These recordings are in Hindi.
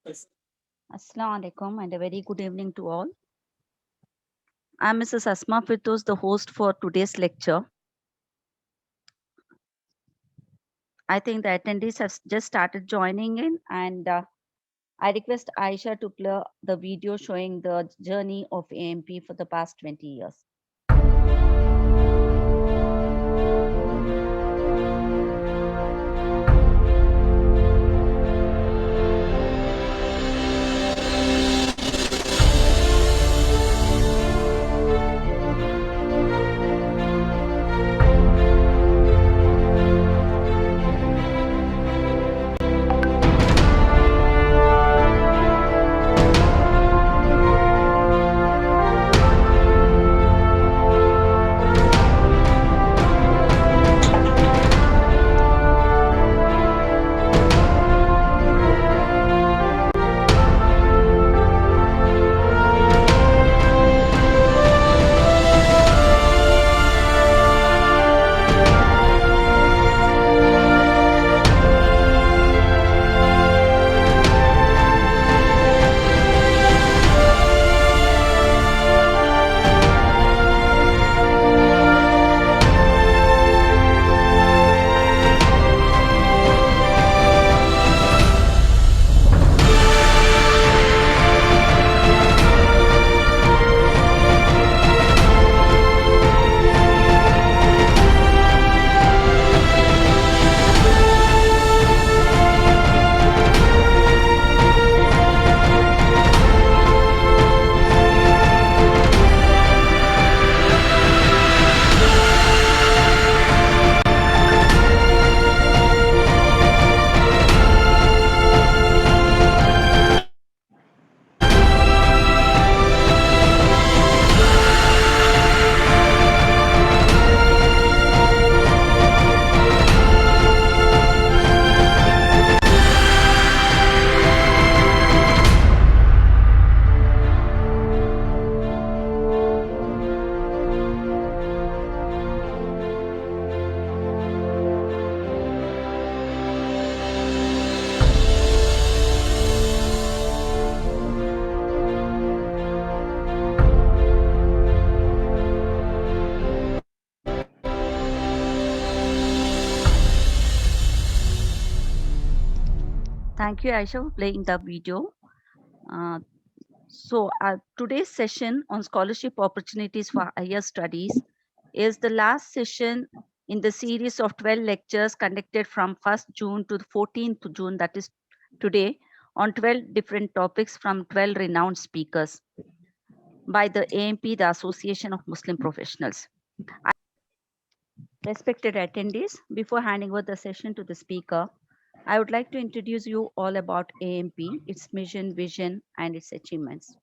Assalamu alaikum and a very good evening to all. I'm Mrs. Asma Firdos, the host for today's lecture. I think the attendees have just started joining in, and I request Aisha to play the video showing the journey of AMP for the past 20 years. Thank you, Aisha, for playing the video. Uh, Today's session on scholarship opportunities for higher studies is the last session in the series of 12 lectures conducted from 1st June to the 14th June, that is today, on 12 different topics from 12 renowned speakers by the AMP, the Association of Muslim Professionals. Respected attendees, before handing over the session to the speaker, I would like to introduce you all about AMP, its mission, vision, and its achievements.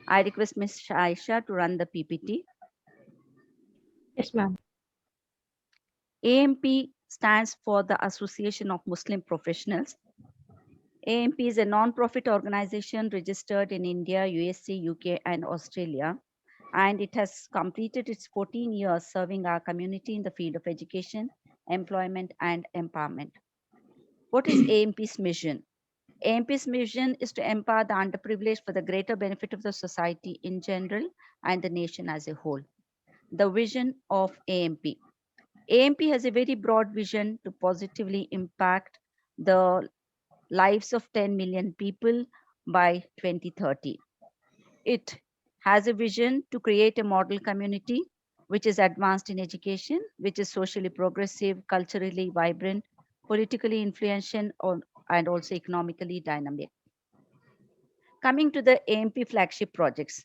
I request Ms. Aisha to run the PPT. Yes, ma'am. AMP stands for the Association of Muslim Professionals. AMP is a non-profit organization registered in India, USA, UK, and Australia, and it has completed its 14 years serving our community in the field of education, employment, and empowerment. What is AMP's mission? AMP's mission is to empower the underprivileged for the greater benefit of the society in general and the nation as a whole. The vision of AMP. AMP has a very broad vision to positively impact the lives of 10 million people by 2030. It has a vision to create a model community which is advanced in education, which is socially progressive, culturally vibrant, politically influential, and also economically dynamic. Coming to the AMP flagship projects.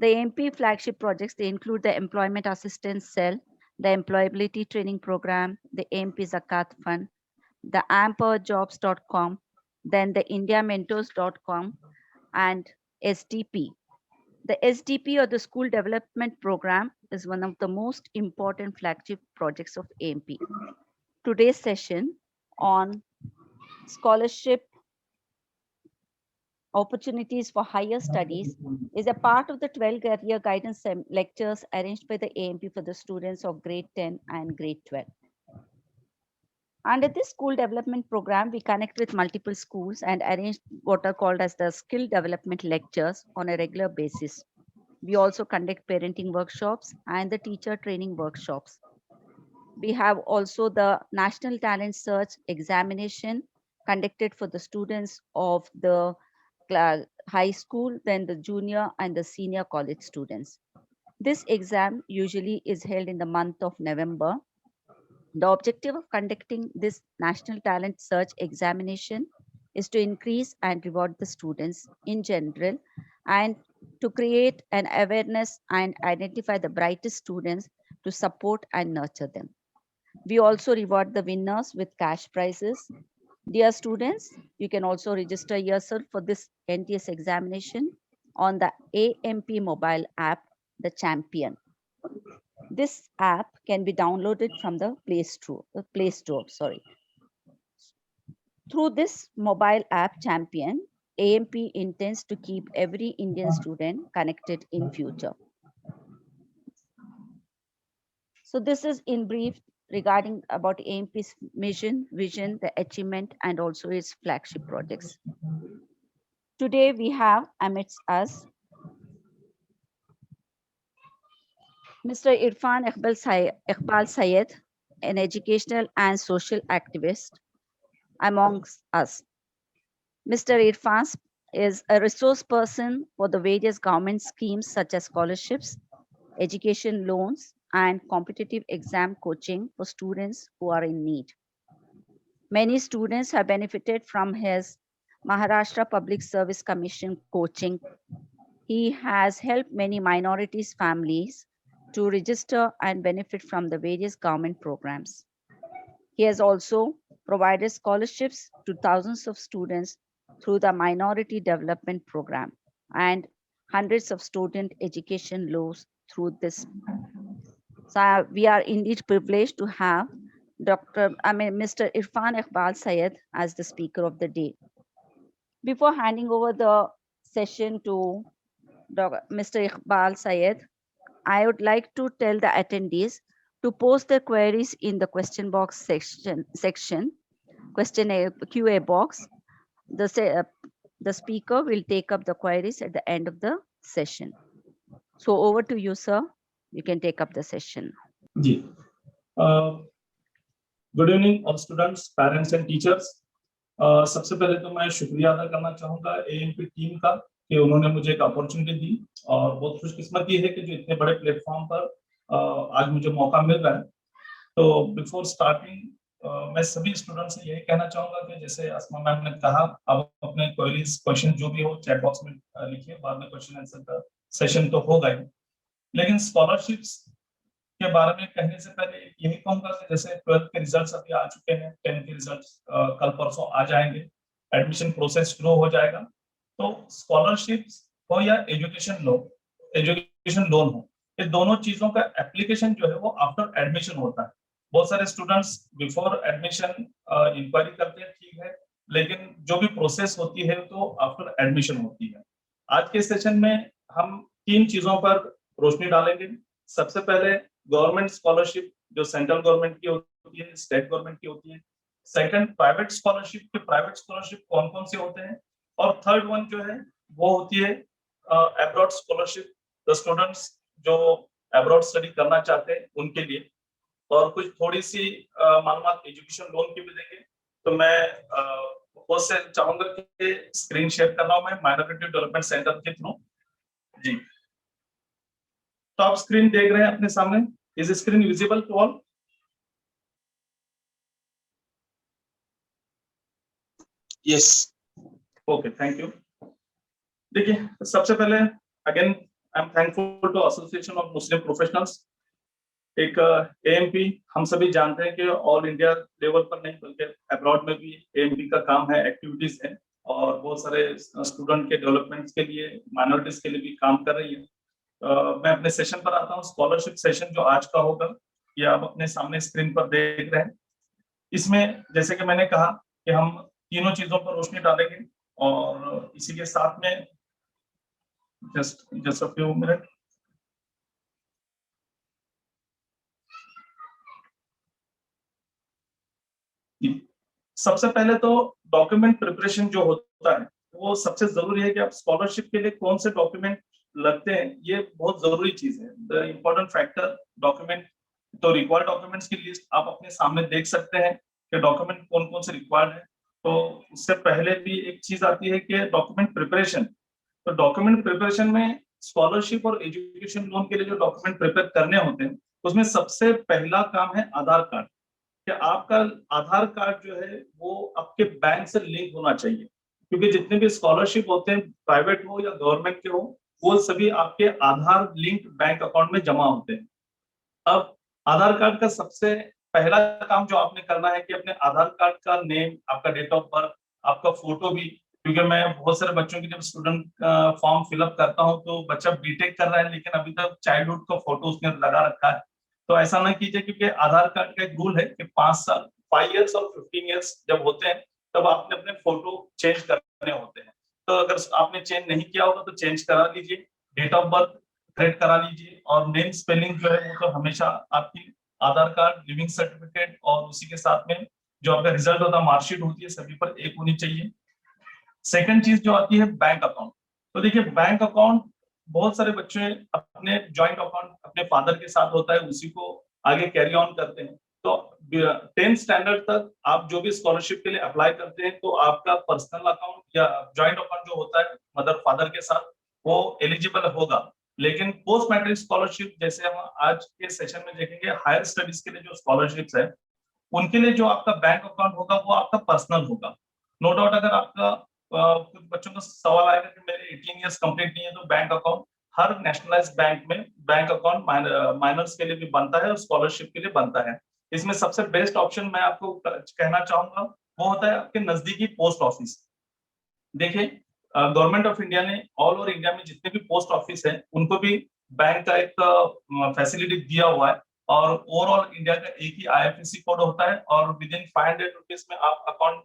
The AMP flagship projects, they include the Employment Assistance Cell, the Employability Training Program, the AMP Zakat Fund, the amperjobs.com, then the indiamentors.com, and SDP. The SDP, or the School Development Program, is one of the most important flagship projects of AMP. Today's session on scholarship opportunities for higher studies is a part of the 12 career guidance lectures arranged by the AMP for the students of grade 10 and grade 12. Under this school development program, we connect with multiple schools and arrange what are called as the skill development lectures on a regular basis. We also conduct parenting workshops and the teacher training workshops. We have also the National Talent Search examination conducted for the students of the high school, then the junior and the senior college students. This exam usually is held in the month of November. The objective of conducting this National Talent Search examination is to increase and reward the students in general and to create an awareness and identify the brightest students to support and nurture them. We also reward the winners with cash prizes. Dear students, you can also register yourself for this NTS examination on the AMP mobile app, The Champion. This app can be downloaded from the Play Store. Sorry. Through this mobile app Champion, AMP intends to keep every Indian student connected in future. So this is in brief regarding about AMP's mission, vision, the achievement, and also its flagship projects. Today we have amidst us Mr. Irfan Iqbal Sayed, an educational and social activist amongst us. Mr. Irfan is a resource person for the various government schemes such as scholarships, education loans, and competitive exam coaching for students who are in need. Many students have benefited from his Maharashtra Public Service Commission coaching. He has helped many minorities families to register and benefit from the various government programs. He has also provided scholarships to thousands of students through the Minority Development Program and hundreds of student education loans through this. So we are indeed privileged to have Mr. Irfan Iqbal Sayed as the speaker of the day. Before handing over the session to Mr. Iqbal Sayed, I would like to tell the attendees to post their queries in the question box section QA box. The speaker will take up the queries at the end of the session. So over to you, sir. You can take up the session. जी, good evening all students, parents and teachers. सबसे पहले तो मैं शुक्रिया अदा करना चाहूंगा एएमपी टीम का कि उन्होंने मुझे एक अपॉर्चुनिटी दी और बहुत खुशकिस्मती है कि जो इतने बड़े प्लेटफॉर्म पर आज मुझे मौका मिल रहा है। तो बिफोर स्टार्टिंग मैं सभी स्टूडेंट्स से यही कहना चाहूंगा कि जैसे अस्मा मैम ने कहा, आप अपने क्वेरीज क्वेश्चन जो भी हो चैट बॉक्स में लिखिए, बाद में क्वेश्चन आंसर का सेशन तो होगा ही। लेकिन स्कॉलरशिप्स के बारे में कहने से पहले यही कहूंगा कि जैसे 12th के रिजल्ट्स अभी आ चुके हैं, 10th के रिजल्ट्स कल परसों आ जाएंगे, एडमिशन प्रोसेस शुरू हो जाएगा। तो स्कॉलरशिप्स हो या एजुकेशन लोन हो, ये दोनों चीजों का एप्लीकेशन जो है वो आफ्टर एडमिशन होता है। बहुत सारे स्टूडेंट्स बिफोर एडमिशन इंक्वायरी करते हैं, ठीक है, लेकिन जो भी प्रोसेस होती है तो आफ्टर एडमिशन होती है। आज के सेशन में हम 3 चीजों पर रोशनी डालेंगे। सबसे पहले गवर्नमेंट स्कॉलरशिप जो सेंट्रल गवर्नमेंट की होती है, स्टेट गवर्नमेंट की होती है। सेकंड, प्राइवेट स्कॉलरशिप के प्राइवेट स्कॉलरशिप कौन कौन से होते हैं। और थर्ड वन जो है वो होती है अब्रॉड स्कॉलरशिप, द स्टूडेंट्स जो अब्रॉड स्टडी करना चाहते हैं उनके लिए। और कुछ थोड़ी सी मालूमात एजुकेशन लोन की भी देंगे। तो मैं बहुत से चाहूंगा कि स्क्रीन शेयर कर रहा हूं मैं माइनॉरिटी डेवलपमेंट सेंटर के थ्रू। जी, टॉप स्क्रीन देख रहे हैं अपने सामने। Is screen visible to all? Yes, okay, thank you. देखिए, सबसे पहले again I am thankful to association of Muslim professionals. एक एएमपी हम सभी जानते हैं कि ऑल इंडिया लेवल पर नहीं बल्कि अब्रॉड में भी एएमपी का काम है, एक्टिविटीज है और बहुत सारे स्टूडेंट के डेवलपमेंट के लिए, माइनॉरिटीज के लिए भी काम कर रही है। मैं अपने सेशन पर आता हूँ। स्कॉलरशिप सेशन जो आज का होगा ये आप अपने सामने स्क्रीन पर देख रहे हैं। इसमें जैसे कि मैंने कहा कि हम तीनों चीजों पर रोशनी डालेंगे और इसी के साथ में जस्ट अ फ्यू मिनट। सबसे पहले तो डॉक्यूमेंट प्रिपरेशन जो होता है वो सबसे जरूरी है कि आप स्कॉलरशिप के लिए कौन से डॉक्यूमेंट लगते हैं, ये बहुत जरूरी चीज है। द इम्पोर्टेंट फैक्टर डॉक्यूमेंट, तो रिक्वायर्ड डॉक्यूमेंट्स की लिस्ट आप अपने सामने देख सकते हैं कि डॉक्यूमेंट कौन कौन से रिक्वायर्ड है। तो उससे पहले भी एक चीज आती है कि डॉक्यूमेंट प्रिपरेशन। तो डॉक्यूमेंट प्रिपरेशन में स्कॉलरशिप और एजुकेशन लोन के लिए जो डॉक्यूमेंट प्रिपेयर करने होते हैं उसमें सबसे पहला काम है आधार कार्ड। कि आपका आधार कार्ड जो है वो आपके बैंक से लिंक होना चाहिए, क्योंकि जितने भी स्कॉलरशिप होते हैं प्राइवेट हो या गवर्नमेंट के हो, वो सभी आपके आधार लिंक बैंक अकाउंट में जमा होते हैं। अब आधार कार्ड का सबसे पहला काम जो आपने करना है कि अपने आधार कार्ड का नेम, आपका डेट ऑफ बर्थ, आपका फोटो भी, क्योंकि मैं बहुत सारे बच्चों की जब स्टूडेंट फॉर्म फिलअप करता हूं तो बच्चा बीटेक कर रहा है लेकिन अभी तक चाइल्डहुड का फोटो उसने लगा रखा है। तो ऐसा ना कीजिए, क्योंकि आधार कार्ड का एक रूल है कि 5 साल 5 इयर्स और 15 इयर्स जब होते हैं तब आपने अपने फोटो चेंज करने होते हैं। तो अगर आपने चेंज नहीं किया होगा तो चेंज करा लीजिए, डेट ऑफ बर्थ करेक्ट करा लीजिए, और नेम स्पेलिंग जो है वो तो हमेशा आपकी आधार कार्ड, लिविंग सर्टिफिकेट और उसी के साथ में जो आपका रिजल्ट होता है, मार्कशीट होती है, सभी पर एक होनी चाहिए। सेकंड चीज जो आती है बैंक अकाउंट। तो देखिए बैंक अकाउंट बहुत सारे बच्चे अपने ज्वाइंट अकाउंट अपने फादर के साथ होता है, उसी को आगे कैरी ऑन करते हैं। तो 10th स्टैंडर्ड तक आप जो भी स्कॉलरशिप के लिए अप्लाई करते हैं तो आपका पर्सनल अकाउंट या ज्वाइंट अकाउंट जो होता है मदर फादर के साथ वो एलिजिबल होगा। लेकिन पोस्ट मैट्रिक स्कॉलरशिप, जैसे हम आज के सेशन में देखेंगे, हायर स्टडीज के लिए जो स्कॉलरशिप्स है उनके लिए जो आपका बैंक अकाउंट होगा वो आपका पर्सनल होगा। नो डाउट अगर आपका कुछ बच्चों का सवाल आएगा कि मेरे 18 इयर्स कंप्लीट नहीं है, तो बैंक अकाउंट हर नेशनलाइज बैंक में बैंक अकाउंट माइनर्स के लिए भी बनता है और स्कॉलरशिप के लिए बनता है। इसमें सबसे बेस्ट ऑप्शन मैं आपको कहना चाहूंगा वो होता है आपके नजदीकी पोस्ट ऑफिस। देखिए गवर्नमेंट ऑफ इंडिया ने ऑल ओवर इंडिया में जितने भी पोस्ट ऑफिस हैं उनको भी बैंक का एक फैसिलिटी दिया हुआ है, और ओवरऑल इंडिया का एक ही IFSC कोड होता है और विद इन 500 रुपीज में आप अकाउंट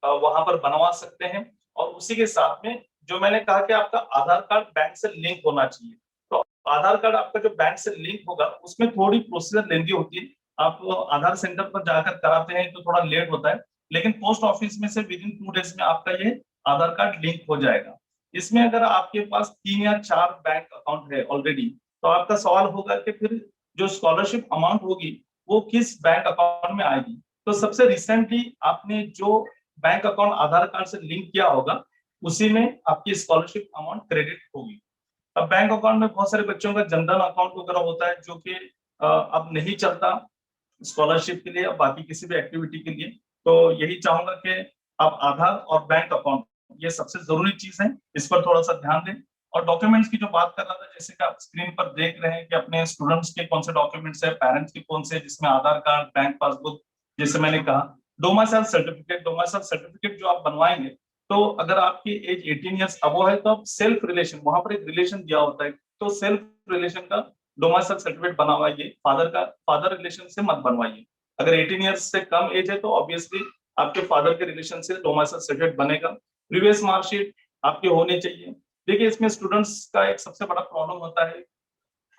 वहां पर बनवा सकते हैं। और उसी के साथ में जो मैंने कहा कि आपका आधार कार्ड बैंक से लिंक होना चाहिए, तो आधार कार्ड आपका जो बैंक से लिंक होगा उसमें थोड़ी प्रोसीजर लेंदी होती है। आप आधार सेंटर पर जाकर कराते हैं तो थोड़ा लेट होता है, लेकिन पोस्ट ऑफिस में से विद इन 2 डेज में आपका ये आधार कार्ड लिंक हो जाएगा। इसमें अगर आपके पास 3 या 4 बैंक अकाउंट है ऑलरेडी, तो आपका सवाल होगा कि फिर जो स्कॉलरशिप अमाउंट होगी वो किस बैंक अकाउंट में आएगी। तो सबसे रिसेंटली आपने जो बैंक अकाउंट आधार कार्ड से लिंक किया होगा उसी में आपकी स्कॉलरशिप अमाउंट क्रेडिट होगी। अब बैंक अकाउंट में बहुत सारे बच्चों का जनधन अकाउंट वगैरह होता है जो कि अब नहीं चलता स्कॉलरशिप के लिए या बाकी किसी भी एक्टिविटी के लिए। तो यही चाहूंगा कि आप आधार और बैंक अकाउंट ये सबसे जरूरी चीज है, इस पर थोड़ा सा ध्यान दें। और डॉक्यूमेंट्स की जो बात कर रहा था, जैसे कि आप स्क्रीन पर देख रहे हैं कि अपने स्टूडेंट्स के कौन से डॉक्यूमेंट्स है, पेरेंट्स के कौन से, जिसमें आधार कार्ड, बैंक पासबुक, जैसे मैंने कहा डोमाइसाइल सर्टिफिकेट जो आप बनवाएंगे, तो अगर आपकी एज 18 इयर्स अबव है तो आप सेल्फ रिलेशन, वहां पर एक रिलेशन दिया होता है, तो सेल्फ रिलेशन का डोमाइसाइल सर्टिफिकेट बनवाइए, फादर रिलेशन से मत बनवाइए। अगर 18 इयर्स से कम एज है तो ऑब्वियसली आपके फादर के रिलेशन से डोमाइसाइल सर्टिफिकेट बनेगा। प्रीवियस मार्कशीट आपके होने चाहिए। देखिए इसमें स्टूडेंट्स का एक सबसे बड़ा प्रॉब्लम होता है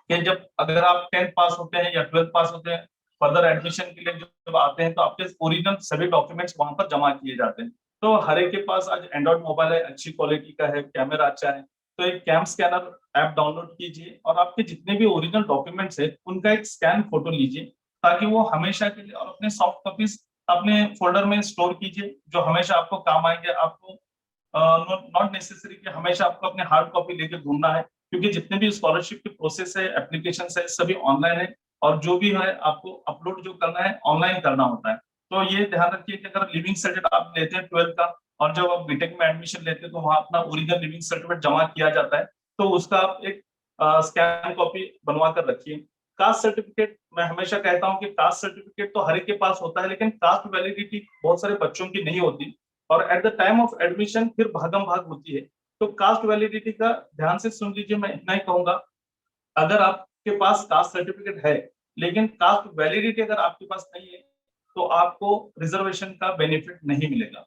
कि जब अगर आप 10th पास होते हैं या 12th पास होते हैं, फर्दर एडमिशन के लिए जब आते हैं तो आपके ओरिजिनल सभी डॉक्यूमेंट्स वहां पर जमा किए जाते हैं। तो हर एक के पास आज एंड्रॉइड मोबाइल है, अच्छी क्वालिटी का है, कैमरा अच्छा है, तो एक कैम स्कैनर ऐप डाउनलोड कीजिए और आपके जितने भी ओरिजिनल डॉक्यूमेंट्स है उनका एक स्कैन फोटो लीजिए, ताकि वो हमेशा के लिए, और अपने सॉफ्ट कॉपीज अपने फोल्डर में स्टोर कीजिए जो हमेशा आपको काम आएंगे। आपको नॉट नेसेसरी कि हमेशा आपको अपने हार्ड कॉपी लेके घूमना है, क्योंकि जितने भी स्कॉलरशिप के प्रोसेस है, एप्लीकेशन है, सभी ऑनलाइन है, और जो भी है आपको अपलोड जो करना है ऑनलाइन करना होता है। तो ये ध्यान रखिए कि अगर लिविंग सर्टिफिकेट आप लेते हैं 12th का और जब आप बीटेक में एडमिशन लेते हैं तो वहां अपना ओरिजिनल लिविंग सर्टिफिकेट जमा किया जाता है, तो उसका आप एक स्कैन कॉपी बनवा कर रखिए। कास्ट सर्टिफिकेट, मैं हमेशा कहता हूँ कि कास्ट सर्टिफिकेट तो हर एक के पास होता है, लेकिन कास्ट वैलिडिटी बहुत सारे बच्चों की नहीं होती, और eight the time of admission फिर भागम भाग होती है। तो कास्ट वैलिडिटी का ध्यान से सुन लीजिए, मैं इतना ही कहूंगा, अगर आपके पास कास्ट सर्टिफिकेट है लेकिन कास्ट वैलिडिटी अगर आपके पास नहीं है तो आपको रिजर्वेशन का बेनिफिट नहीं मिलेगा।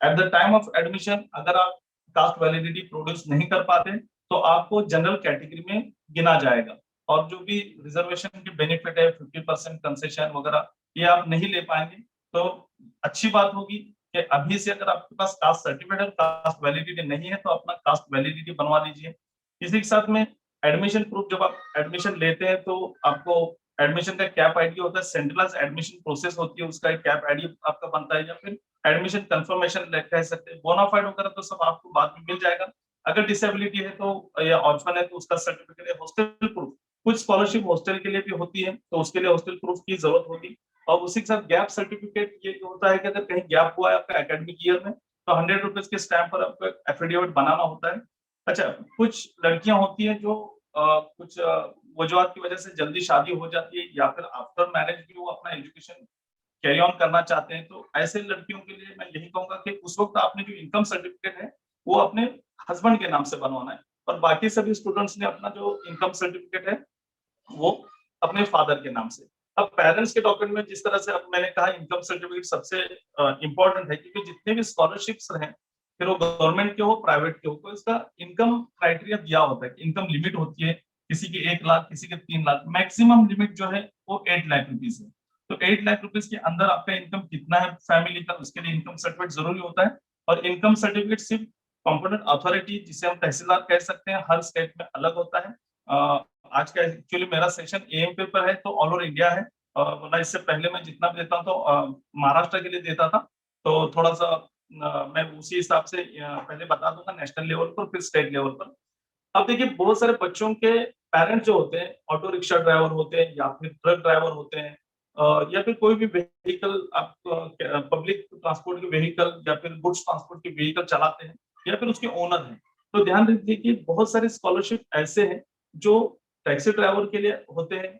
Eight the time of admission अगर आप कास्ट वैलिडिटी प्रोड्यूस नहीं कर पाते तो आपको जनरल कैटेगरी में गिना जाएगा, और जो भी रिजर्वेशन के बेनिफिट है 50% कंसेशन वगैरह ये आप नहीं ले पाएंगे। तो अच्छी बात होगी कि अभी से अगर आपके पास कास्ट सर्टिफिकेट और कास्ट वैलिडिटी नहीं है तो अपना कास्ट वैलिडिटी बनवा लीजिए। इसी के साथ में एडमिशन प्रूफ, जब आप एडमिशन लेते हैं तो आपको एडमिशन का कैप आईडी होता है, सेंट्रलाइज्ड एडमिशन प्रोसेस होती है, उसका एक कैप आईडी आपका बनता है, या फिर एडमिशन कंफर्मेशन कह सकते हैं। बोनाफाइड वगैरह तो सब आपको बाद में मिल जाएगा। अगर डिसेबिलिटी है तो या ऑर्फन है तो उसका सर्टिफिकेट है। हॉस्टल प्रूफ, कुछ स्कॉलरशिप हॉस्टल के लिए भी होती है तो उसके लिए हॉस्टल प्रूफ की जरूरत होगी। और उसी के साथ गैप सर्टिफिकेट, ये होता है कि अगर कहीं गैप हुआ है आपका एकेडमिक ईयर में तो 100 रुपीज के स्टैम्प पर आपको एफिडेविट बनाना होता है। अच्छा, कुछ लड़कियां होती हैं जो कुछ वजूहत की वजह से जल्दी शादी हो जाती है या फिर आफ्टर मैरिज भी वो अपना एजुकेशन कैरी ऑन करना चाहते हैं, तो ऐसे लड़कियों के लिए मैं यही कहूंगा कि उस वक्त आपने जो इनकम सर्टिफिकेट है वो अपने हस्बैंड के नाम से बनवाना है, और बाकी सभी स्टूडेंट्स ने अपना जो इनकम सर्टिफिकेट है वो अपने फादर के नाम से। अब पेरेंट्स के डॉक्यूमेंट में जिस तरह से अब मैंने कहा इनकम सर्टिफिकेट सबसे इंपॉर्टेंट है, क्योंकि जितने भी स्कॉलरशिप्स हैं, फिर वो गवर्नमेंट के हो प्राइवेट के हो, तो इसका इनकम क्राइटेरिया दिया होता है कि इनकम लिमिट होती है, किसी की 1 लाख, किसी के 3 लाख, मैक्सिमम लिमिट जो है वो 8 लाख रुपीज है। तो 8 लाख रुपीज के अंदर आपका इनकम कितना है फैमिली का, उसके लिए इनकम सर्टिफिकेट जरूरी होता है। और इनकम सर्टिफिकेट सिर्फ कॉम्पिटेंट अथॉरिटी, जिसे हम तहसीलदार कह सकते हैं, हर स्टेट में अलग होता है। आज का एक्चुअली मेरा सेशन एएम पेपर है तो ऑल ओवर इंडिया है, वरना इससे पहले मैं जितना भी देता हूँ तो महाराष्ट्र के लिए देता था, तो थोड़ा सा मैं उसी हिसाब से पहले बता दूंगा नेशनल लेवल पर फिर स्टेट लेवल पर। अब देखिए, बहुत सारे बच्चों के पेरेंट्स जो होते हैं ऑटो रिक्शा ड्राइवर होते हैं या फिर ट्रक ड्राइवर होते हैं, या फिर कोई भी व्हीकल, आप पब्लिक ट्रांसपोर्ट के व्हीकल या फिर गुड्स ट्रांसपोर्ट के व्हीकल चलाते हैं या फिर उसके ओनर हैं, तो ध्यान रखिए कि बहुत सारे स्कॉलरशिप ऐसे हैं जो टैक्सी ड्राइवर के लिए होते हैं,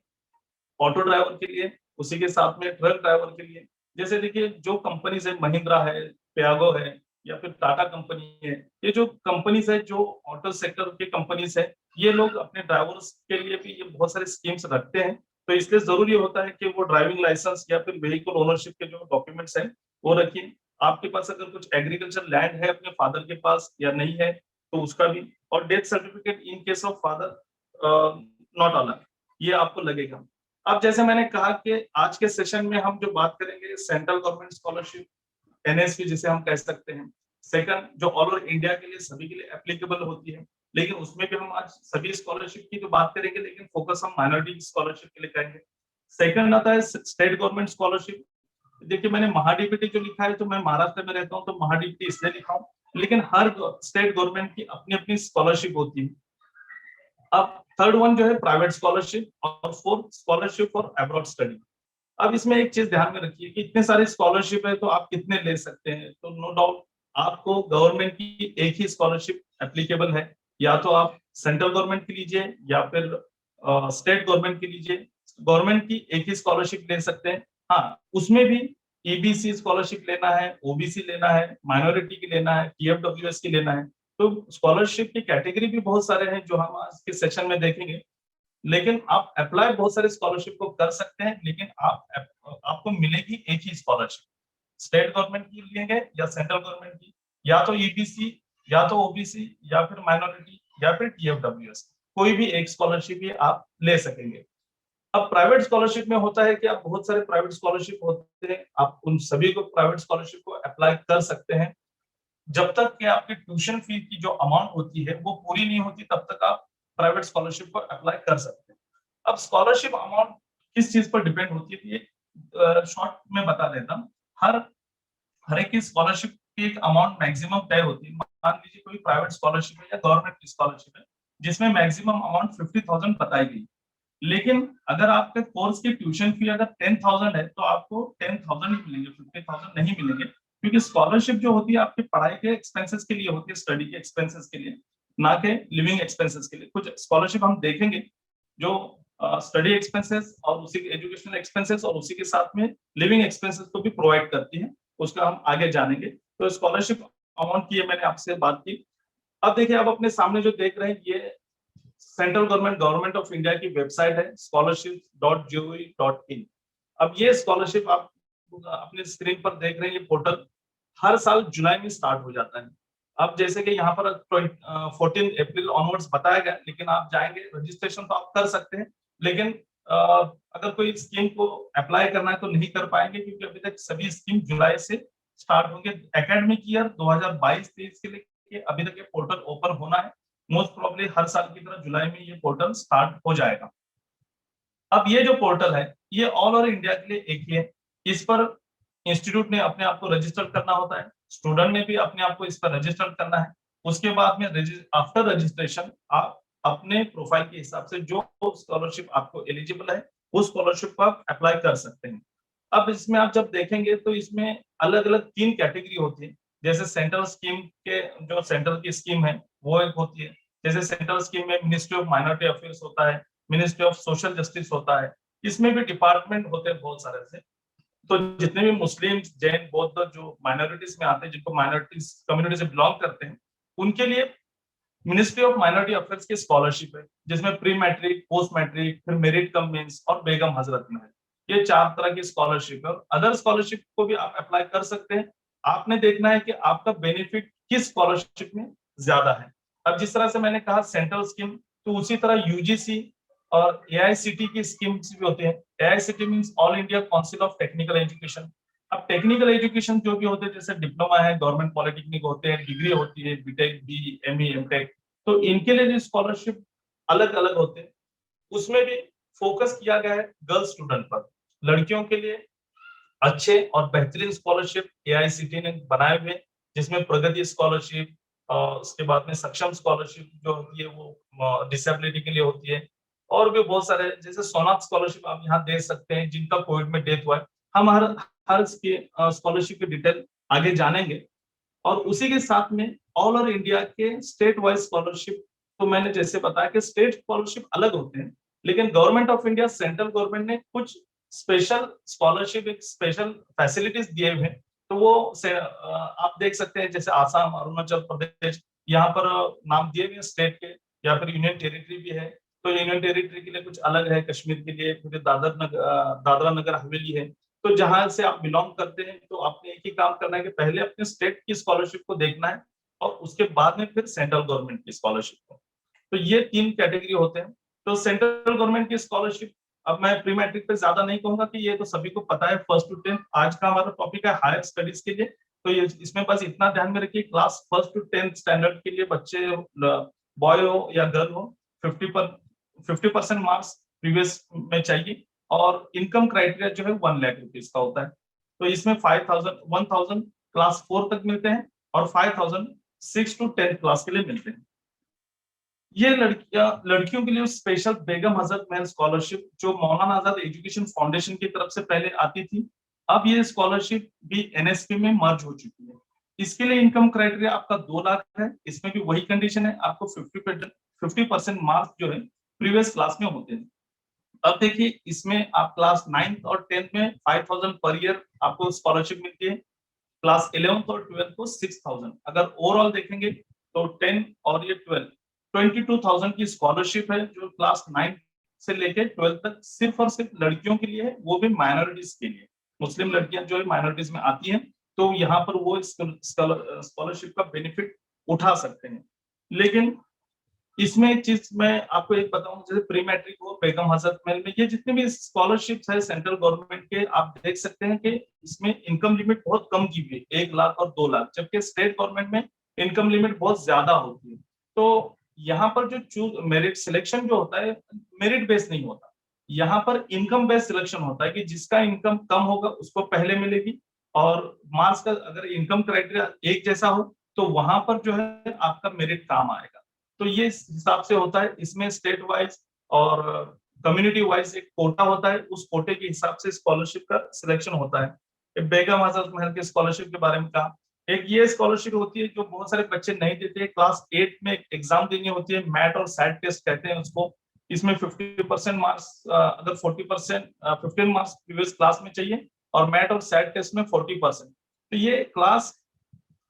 ऑटो ड्राइवर के लिए, उसी के साथ में ट्रक ड्राइवर के लिए। जैसे देखिए, जो कंपनीज है, महिंद्रा है, पियागो है या फिर टाटा कंपनी है, ये जो कंपनीज है, जो ऑटो सेक्टर की कंपनीज है, ये लोग अपने ड्राइवर्स के लिए भी ये बहुत सारे स्कीम्स रखते हैं। तो इसलिए जरूरी होता है कि वो ड्राइविंग लाइसेंस या फिर व्हीकल ओनरशिप के जो डॉक्यूमेंट्स हैं वो रखिए। आपके पास अगर कुछ एग्रीकल्चर लैंड है अपने फादर के पास या नहीं है तो उसका भी, और death certificate in case of father not allowed, ये आपको लगेगा। अब जैसे मैंने कहा कि आज के सेशन में हम जो बात करेंगे सेंट्रल गवर्नमेंट स्कॉलरशिप, एनएसपी जिसे हम कह सकते हैं, सेकंड जो ऑल ओवर इंडिया के लिए सभी के लिए एप्लीकेबल होती है, लेकिन उसमें भी हम आज सभी स्कॉलरशिप की तो बात करेंगे, लेकिन फोकस हम माइनॉरिटी स्कॉलरशिप के लिए करेंगे। सेकंड आता है स्टेट गवर्नमेंट स्कॉलरशिप। देखिए, मैंने महाडीपीटी जो लिखा है, तो मैं महाराष्ट्र में रहता हूँ तो महाडीपीटी इसलिए लिखा हूँ, लेकिन हर स्टेट गवर्नमेंट की अपनी अपनी स्कॉलरशिप होती है। अब थर्ड वन जो है प्राइवेट स्कॉलरशिप, और fourth scholarship for abroad study. अब इसमें एक चीज ध्यान में रखिए कि इतने सारे स्कॉलरशिप है तो आप कितने ले सकते हैं, तो नो डाउट आपको गवर्नमेंट की एक ही स्कॉलरशिप एप्लीकेबल है, या तो आप सेंट्रल गवर्नमेंट की लीजिए या फिर स्टेट गवर्नमेंट की लीजिए, गवर्नमेंट की एक ही स्कॉलरशिप ले सकते हैं। हाँ, उसमें भी ईबीसी स्कॉलरशिप लेना है, ओबीसी लेना है, माइनॉरिटी की लेना है, पीएफडब्ल्यूएस की लेना है, तो स्कॉलरशिप की कैटेगरी भी बहुत सारे हैं जो हम आज के सेशन में देखेंगे। लेकिन आप अप्लाई बहुत सारे स्कॉलरशिप को कर सकते हैं, लेकिन आपको मिलेगी एक ही स्कॉलरशिप, स्टेट गवर्नमेंट की लेंगे या सेंट्रल गवर्नमेंट की, या तो ईबीसी या तो ओबीसी या फिर माइनॉरिटी या फिर टीएफडब्ल्यूएस, कोई भी एक स्कॉलरशिप ही आप ले सकेंगे। अब प्राइवेट स्कॉलरशिप में होता है कि आप बहुत सारे प्राइवेट स्कॉलरशिप होते हैं, आप उन सभी को प्राइवेट स्कॉलरशिप को अप्लाई कर सकते हैं, जब तक कि आपकी ट्यूशन फी की जो अमाउंट होती है वो पूरी नहीं होती, तब तक आप प्राइवेट स्कॉलरशिप को अप्लाई कर सकते हैं। अब स्कॉलरशिप अमाउंट किस चीज पर डिपेंड होती है, ये शॉर्ट में बता देता हूँ। हर एक की स्कॉलरशिप की एक अमाउंट मैक्सिमम तय होती है। मान लीजिए कोई प्राइवेट स्कॉलरशिप है या गवर्नमेंट की स्कॉलरशिप है जिसमें मैक्सिमम अमाउंट 50,000 बताई गई, लेकिन अगर आपके कोर्स की ट्यूशन फी अगर 10,000 है तो आपको 10,000 ही मिलेंगे, 50,000 नहीं मिलेंगे, क्योंकि स्कॉलरशिप जो होती है आपके पढ़ाई के एक्सपेंसेस के लिए होती है, स्टडी के एक्सपेंसेस के लिए, ना के लिविंग एक्सपेंसेस के लिए। कुछ स्कॉलरशिप हम देखेंगे जो स्टडी एक्सपेंसेस और उसी के एजुकेशनल एक्सपेंसेस और उसी के साथ में लिविंग एक्सपेंसेस को भी प्रोवाइड करती है, उसका हम आगे जानेंगे। तो स्कॉलरशिप अमाउंट की मैंने आपसे बात की। अब देखिए, आप अपने सामने जो देख रहे हैं ये सेंट्रल गवर्नमेंट ऑफ इंडिया की वेबसाइट है scholarship.gov.in। अब ये स्कॉलरशिप आप अपने स्क्रीन पर देख रहे हैं, ये पोर्टल हर साल जुलाई में स्टार्ट हो जाता है। अब जैसे कि यहाँ पर 14 अप्रैल ऑनवर्ड्स बताया गया, लेकिन आप जाएंगे रजिस्ट्रेशन तो आप कर सकते हैं, लेकिन अगर कोई स्कीम को अप्लाई करना है तो नहीं कर पाएंगे, क्योंकि अभी तक सभी स्कीम जुलाई से स्टार्ट होंगे। एकेडमिक ईयर 2022-23 के लिए अभी तक ये पोर्टल ओपन होना है। मोस्ट प्रोबेबली हर साल की तरह जुलाई में ये पोर्टल स्टार्ट हो जाएगा। अब ये जो पोर्टल है ये ऑल ओवर इंडिया के लिए एक ही है। इस पर इंस्टीट्यूट ने अपने आप को रजिस्टर करना होता है, स्टूडेंट ने भी अपने आप को इस पर रजिस्टर करना है। उसके बाद में आफ्टर रजिस्ट्रेशन आप अपने प्रोफाइल के हिसाब से जो स्कॉलरशिप आपको एलिजिबल है उस स्कॉलरशिप को आप अप्लाई कर सकते हैं। अब इसमें आप जब देखेंगे तो इसमें अलग अलग 3 कैटेगरी होती है। जैसे सेंट्रल स्कीम के जो सेंट्रल की स्कीम है वो एक होती है। जैसे सेंट्रल स्कीम में मिनिस्ट्री ऑफ माइनॉरिटी अफेयर्स होता है, मिनिस्ट्री ऑफ सोशल जस्टिस होता है। इसमें भी डिपार्टमेंट होते हैं बहुत सारे से। तो जितने भी मुस्लिम, जैन, बौद्ध जो माइनॉरिटीज में आते हैं, जिनको माइनॉरिटीज कम्युनिटी से बिलोंग करते हैं, उनके लिए मिनिस्ट्री ऑफ माइनॉरिटी अफेयर्स की स्कॉलरशिप है, जिसमें प्री मैट्रिक, पोस्ट मैट्रिक, फिर मेरिट कम मीन्स और बेगम हजरत में है। ये 4 तरह की स्कॉलरशिप है और अदर स्कॉलरशिप को भी आप अप्लाई कर सकते हैं। आपने देखना है कि आपका बेनिफिट किस स्कॉलरशिप में ज्यादा है। अब जिस तरह से मैंने कहा सेंट्रल स्कीम, तो उसी तरह यूजीसी और एआईसीटी की स्कीम्स भी होते हैं। AICT means all India council of technical education. अब टेक्निकल एजुकेशन जो भी होते हैं, जैसे डिप्लोमा है, गवर्नमेंट पॉलिटेक्निक होते हैं, डिग्री होती है, बीटेक, बी, एमई, एमटेक, तो इनके लिए भी स्कॉलरशिप अलग अलग होते हैं। उसमें भी फोकस किया गया है गर्ल्स स्टूडेंट पर। लड़कियों के लिए अच्छे और बेहतरीन स्कॉलरशिप एआईसीटी ने बनाए हुए, जिसमें प्रगति स्कॉलरशिप, उसके बाद में सक्षम स्कॉलरशिप जो होती है वो डिसेबिलिटी के लिए होती है, और भी बहुत सारे, जैसे सोनाथ स्कॉलरशिप आप यहाँ देख सकते हैं, जिनका कोविड में डेथ हुआ है। हम हर स्कॉलरशिप की डिटेल आगे जानेंगे। और उसी के साथ में ऑल ओवर इंडिया के स्टेट वाइज स्कॉलरशिप, तो मैंने जैसे बताया कि स्टेट स्कॉलरशिप अलग होते हैं, लेकिन government of India, central government ने कुछ स्पेशल स्कॉलरशिप, एक स्पेशल फैसिलिटीज दिए हुए हैं। तो वो आप देख सकते हैं, जैसे आसाम, अरुणाचल प्रदेश, यहाँ पर नाम दिए हुए स्टेट के, या फिर यूनियन टेरिटरी भी है। तो यूनियन टेरिटरी के लिए कुछ अलग है, कश्मीर के लिए, फिर दादरा नगर हवेली है। तो जहां से आप बिलोंग करते हैं, तो आपने एक ही काम करना है कि पहले अपने स्टेट की स्कॉलरशिप को देखना है और उसके बाद में फिर सेंट्रल गवर्नमेंट की स्कॉलरशिप को। तो ये 3 कैटेगरी होते हैं। तो सेंट्रल गवर्नमेंट की स्कॉलरशिप, अब मैं प्री मैट्रिक पे ज्यादा नहीं कहूंगा कि ये तो सभी को पता है, 1st to 10th आज का हमारा टॉपिक है हायर स्टडीज के लिए। तो ये इसमें बस इतना ध्यान में रखिए, class 1st to 10th standard के लिए बच्चे, बॉय हो या गर्ल हो, 50% मार्क्स प्रीवियस में चाहिए। और इनकम क्राइटेरिया जो है 1 लाख रुपीज का होता है। तो इसमें 1000 क्लास 4 तक मिलते हैं और 5000 6 to 10 क्लास के लिए मिलते हैं। ये लड़कियों के लिए स्पेशल बेगम हजरत महल स्कॉलरशिप, जो मौलाना आजाद एजुकेशन फाउंडेशन की तरफ से पहले आती थी, अब ये स्कॉलरशिप भी एनएसपी में मर्ज हो चुकी है। इसके लिए इनकम क्राइटेरिया आपका 2 लाख है। इसमें भी वही कंडीशन है, आपको 50% मार्क्स जो है प्रीवियस क्लास में होते हैं। अब देखिए, इसमें आप क्लास 9th और 10th में 5000 पर ईयर आपको स्कॉलरशिप मिलती है। क्लास 11th और 12th को 6000। अगर ओवरऑल देखेंगे तो 10 और ये 12, 22,000 की स्कॉलरशिप है, जो क्लास 9 से लेके 12 तक सिर्फ और सिर्फ लड़कियों के लिए है, वो भी माइनॉरिटीज के लिए। मुस्लिम लड़कियां जो है माइनॉरिटीज में आती हैं, तो यहाँ पर वो स्कॉलरशिप का बेनिफिट उठा सकते हैं। लेकिन इसमें एक चीज मैं आपको एक बताऊं, जैसे प्री मैट्रिक हो, बेगम हजरत महल में, ये जितने भी स्कॉलरशिप्स है सेंट्रल गवर्नमेंट के, आप देख सकते हैं कि इसमें इनकम लिमिट बहुत कम की हुई है, 1 लाख और 2 लाख, जबकि स्टेट गवर्नमेंट में इनकम लिमिट बहुत ज्यादा होती है। तो यहाँ पर जो मेरिट सिलेक्शन जो होता है, मेरिट बेस्ड नहीं होता, यहाँ पर इनकम बेस्ड सिलेक्शन होता है, कि जिसका इनकम कम होगा उसको पहले मिलेगी। और मार्क्स का अगर इनकम क्राइटेरिया एक जैसा हो, तो वहां पर जो है आपका मेरिट काम आएगा। तो ये इस हिसाब से होता है। इसमें स्टेट वाइज और कम्युनिटी वाइज एक कोटा होता है, उस कोटे के हिसाब से स्कॉलरशिप का सिलेक्शन होता है। बेगम हजरत महल के स्कॉलरशिप के बारे में कहा, एक ये स्कॉलरशिप होती है जो बहुत सारे बच्चे नहीं देते। क्लास 8 में एग्जाम देनी होती है, मैट और सैट टेस्ट कहते हैं उसको। इसमें 50% मार्क्स, अगर 40% 15 मार्क्स प्रीवियस क्लास में चाहिए, और मैट और सैट टेस्ट में 40%। तो ये क्लास,